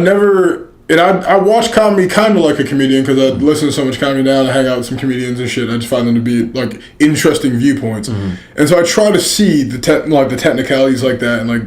watch comedy kind of like a comedian because I listen to so much comedy now and I hang out with some comedians and shit. I just find them to be like interesting viewpoints, and so I try to see the technicalities like that and like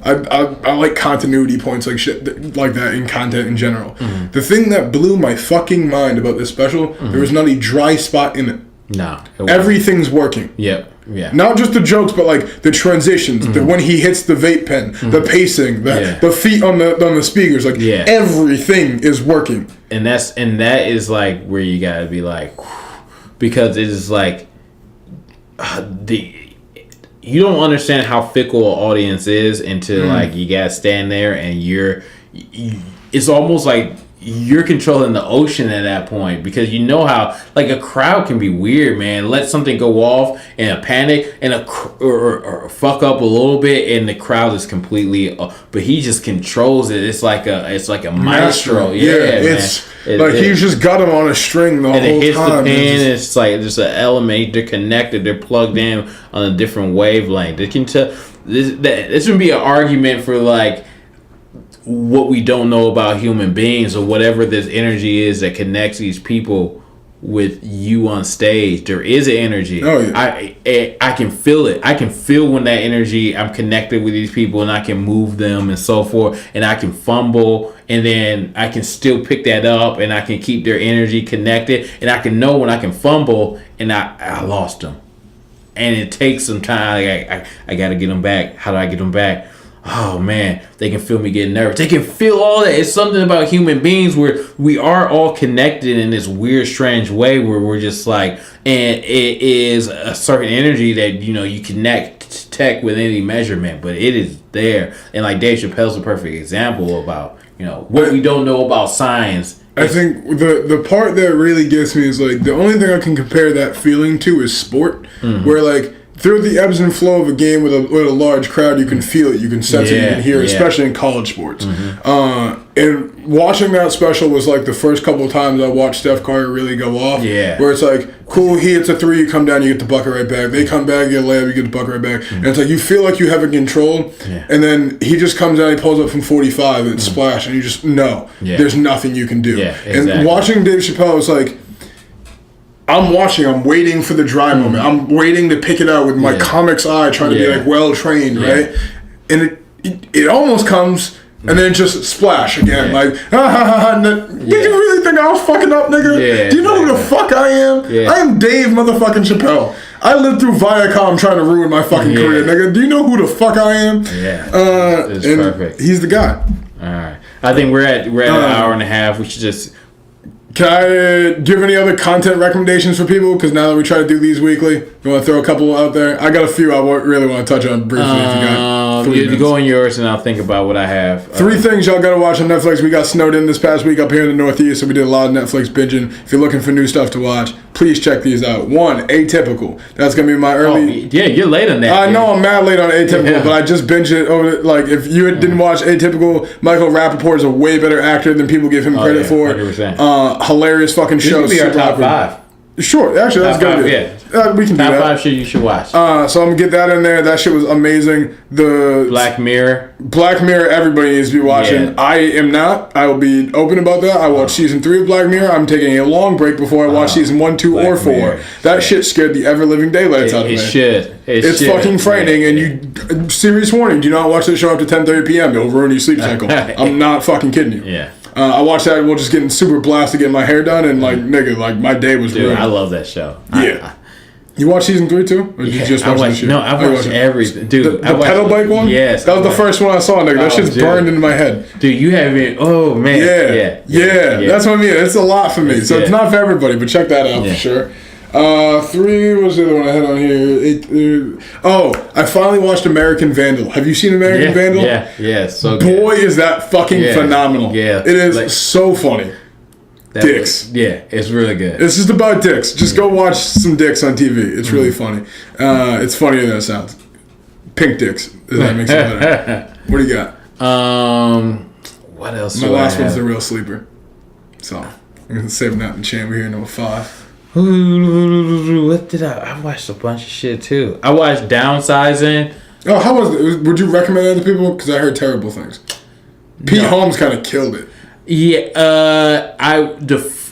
I like continuity points like shit like that in content in general. The thing that blew my fucking mind about this special, there was not a dry spot in it. No. Everything's working. Yep. Yeah. Not just the jokes, but like the transitions, when he hits the vape pen, the pacing, the feet on the speakers, like everything is working. And that is like where you gotta be like, because it is like you don't understand how fickle an audience is until like you gotta stand there and it's almost like you're controlling the ocean at that point, because you know how like a crowd can be weird, man. Let something go off in a panic and or fuck up a little bit and the crowd is completely but he just controls it. It's like a maestro. It's like he's just got them on a string the whole time. And it hits the pen. It's like just an element. They're connected. They're plugged in on a different wavelength. They can tell. This would be an argument for like what we don't know about human beings or whatever this energy is that connects these people with you on stage. There is an energy. Oh, yeah. I can feel it. I can feel when that energy, I'm connected with these people and I can move them and so forth, and I can fumble and then I can still pick that up and I can keep their energy connected, and I can know when I can fumble and I lost them. And it takes some time. I got to get them back. How do I get them back? Oh man, they can feel me getting nervous. They can feel all that. It's something about human beings where we are all connected in this weird, strange way where we're just like, and it is a certain energy that, you connect tech with any measurement, but it is there. And like Dave Chappelle's a perfect example about, what we don't know about science. I think the part that really gets me is like the only thing I can compare that feeling to is sport, where like, through the ebbs and flow of a game with a large crowd, you can feel it, you can sense it, you can hear it, especially in college sports. And watching that special was like the first couple of times I watched Steph Curry really go off. Yeah. Where it's like, cool, he hits a 3, you come down, you get the bucket right back. They come back, you get a layup, you get the bucket right back. And it's like you feel like you have it controlled. And then he just comes down, he pulls up from 45 and splash, and you just know there's nothing you can do. Exactly. And watching Dave Chappelle was like, I'm waiting for the dry moment. I'm waiting to pick it out with my comics eye, trying to be like well trained, right? And it almost comes, and then just splash again, like did you really think I was fucking up, nigga? Do you know who the fuck I am? I am Dave motherfucking Chappelle. I lived through Viacom trying to ruin my fucking career, nigga. Do you know who the fuck I am? It's perfect. He's the guy. All right, I think we're at an hour and a half. We should just. Can I give any other content recommendations for people? Because now that we try to do these weekly, you want to throw a couple out there? I got a few I really want to touch on briefly if you got 3 minutes. Go on yours and I'll think about what I have. 3 things y'all got to watch on Netflix. We got snowed in this past week up here in the Northeast, so we did a lot of Netflix binging. If you're looking for new stuff to watch, please check these out. 1, Atypical. That's going to be my early... you're late on that. I know I'm mad late on Atypical, but I just binged it over... Like, if you didn't watch Atypical, Michael Rappaport is a way better actor than people give him credit for. 100%. Hilarious fucking show. This could be our top 5. Sure, actually, that's Top good. five, yeah. We can do Top that. 5 shit you should watch. So I'm gonna get that in there. That shit was amazing. The Black Mirror. Everybody needs to be watching. Yeah. I am not. I will be open about that. I watched season 3 of Black Mirror. I'm taking a long break before I watch season 1, 2, or 4. Mirror. That shit scared the ever living daylights out of me. It's fucking frightening, and you. Serious warning: do not watch the show after 10:30 p.m. It'll ruin your sleep cycle. I'm not fucking kidding you. Yeah. I watched that while just getting super blasted, getting my hair done, and nigga, my day was Dude, ruined. I love that show. Yeah. You watched season 3 too? Or did you just watch that shit? No, I watched everything. Dude, the pedal bike one? Yes. That was the first one I saw, nigga. That shit's burned into my head. Dude, you haven't. Oh, man. Yeah. That's what I mean. It's a lot for me. It's not for everybody, but check that out for sure. 3 was the other one I had on here. I finally watched American Vandal. Have you seen American Vandal? Yeah. So boy, is that fucking phenomenal. Yeah. It is so funny. Dicks. It's really good. It's just about dicks. Just go watch some dicks on TV. It's really funny. It's funnier than it sounds. Pink dicks. If that makes it better. What do you got? What else? My last one's the real sleeper. So I'm gonna save that and chain. We're here number 5. What did I watched a bunch of shit too. I watched Downsizing. Oh, how was it? Would you recommend it to people? Because I heard terrible things. Pete Holmes kind of killed it. Yeah,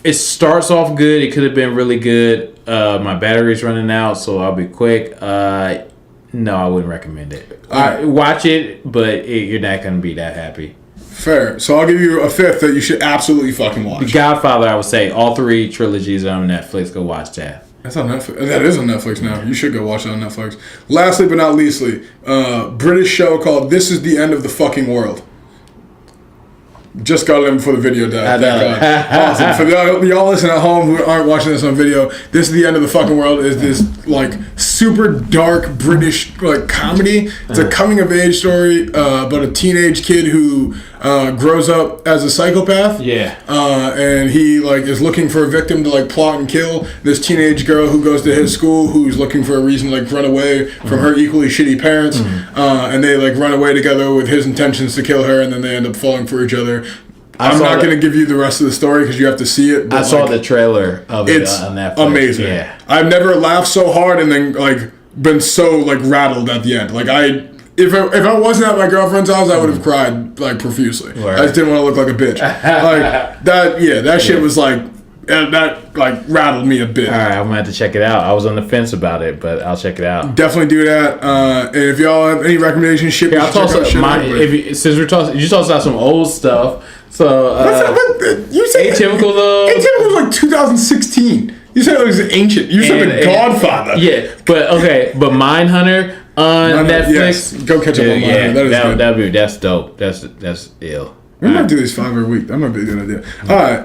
it starts off good. It could have been really good. My battery's running out, so I'll be quick. No, I wouldn't recommend it. Watch it, but you're not gonna be that happy. Fair. So I'll give you a 5th that you should absolutely fucking watch. The Godfather, I would say all 3 trilogies are on Netflix. Go watch that. That's on Netflix. That is on Netflix now. You should go watch it on Netflix. Lastly but not leastly, British show called This Is the End of the Fucking World. Just got it in before the video died. Thank God. Awesome. For y'all listening at home who aren't watching this on video, This Is the End of the Fucking World is this super dark British comedy. It's a coming of age story about a teenage kid who grows up as a psychopath. Yeah. And he is looking for a victim to plot and kill this teenage girl who goes to his school, who's looking for a reason to run away from her equally shitty parents. And they run away together with his intentions to kill her, and then they end up falling for each other. I'm not going to give you the rest of the story because you have to see it. But I saw the trailer of it on Netflix. It's amazing. Yeah. I've never laughed so hard and then been so rattled at the end. If I wasn't at my girlfriend's house, I would have cried profusely. Right. I just didn't want to look like a bitch. That shit was that rattled me a bit. All right, I'm gonna have to check it out. I was on the fence about it, but I'll check it out. Definitely do that. And if y'all have any recommendations, since we're talking, you talked about some old stuff. So you said Atypical though. Atypical was 2016. You said it was ancient. You said The Godfather. Yeah, but Mindhunter on Netflix. Yes. Go catch up on Mindhunter. That is good. That's dope. That's ill. We might do these 5 every week. That might be a good idea. All right.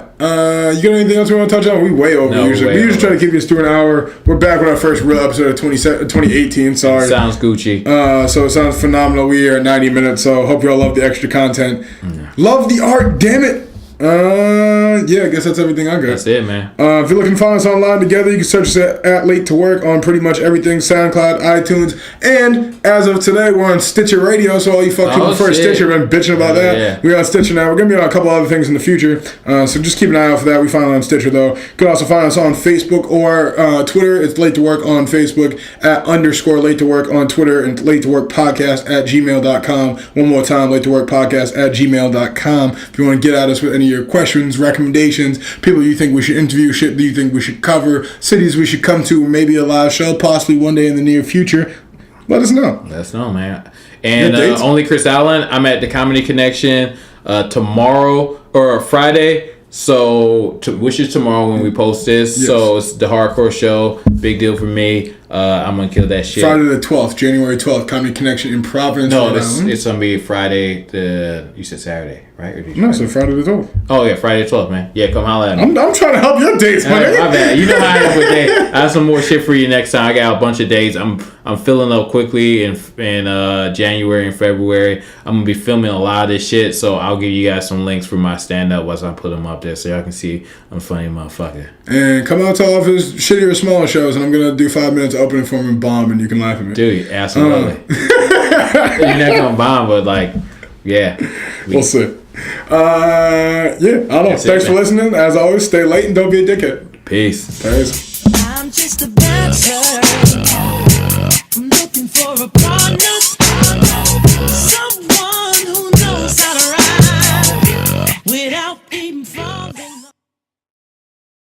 You got anything else we want to touch on? We way over usually. We usually try to keep this to an hour. We're back with our first real episode of 2018. Sorry. Sounds Gucci. So it sounds phenomenal. We are at 90 minutes. So hope you all love the extra content. Love the art. Damn it. I guess that's everything I got. That's it, man. If you're looking to find us online together, you can search us at Late2Work on pretty much everything: SoundCloud, iTunes, and as of today, we're on Sticher Radio. So all you fuck people first Stitcher been bitching about that. Yeah. We're on Stitcher now. We're gonna be on a couple other things in the future. So just keep an eye out for that. We find it on Stitcher though. You can also find us on Facebook or Twitter. It's Late2Work on Facebook at _Late2Work on Twitter, and Late2Work Podcast at gmail.com. One more time, Late2Work Podcast at gmail.com. If you want to get at us with any of your questions, recommendations, people you think we should interview, shit that you think we should cover, cities we should come to, maybe a live show, possibly one day in the near future, let us know. Let us know, man. And only Chris Allen, I'm at the Comedy Connection tomorrow or Friday. So, which is tomorrow when we post this. Yes. So, it's the hardcore show. Big deal for me. I'm going to kill that shit. Friday the 12th, January 12th, Comedy Connection in Providence. No, it's going to be Friday you said Saturday, right? No, so Friday the 12th. Oh, yeah, Friday the 12th, man. Yeah, come holler at me. I'm trying to help your dates, man. My bad. You know how I am with dates. I have some more shit for you next time. I got a bunch of dates. I'm filling up quickly in January and February. I'm going to be filming a lot of this shit, so I'll give you guys some links for my stand-up once I put them up there so y'all can see I'm a funny motherfucker. And come out to all of his shittier, smaller shows, and I'm going to do 5 minutes opening for him and bomb, and you can laugh at me. Dude, absolutely. You're not going to bomb, but yeah. We'll see. I don't know. Thanks for listening. As always, stay late and don't be a dickhead. Peace. Peace. just a banter. I'm looking for a partner.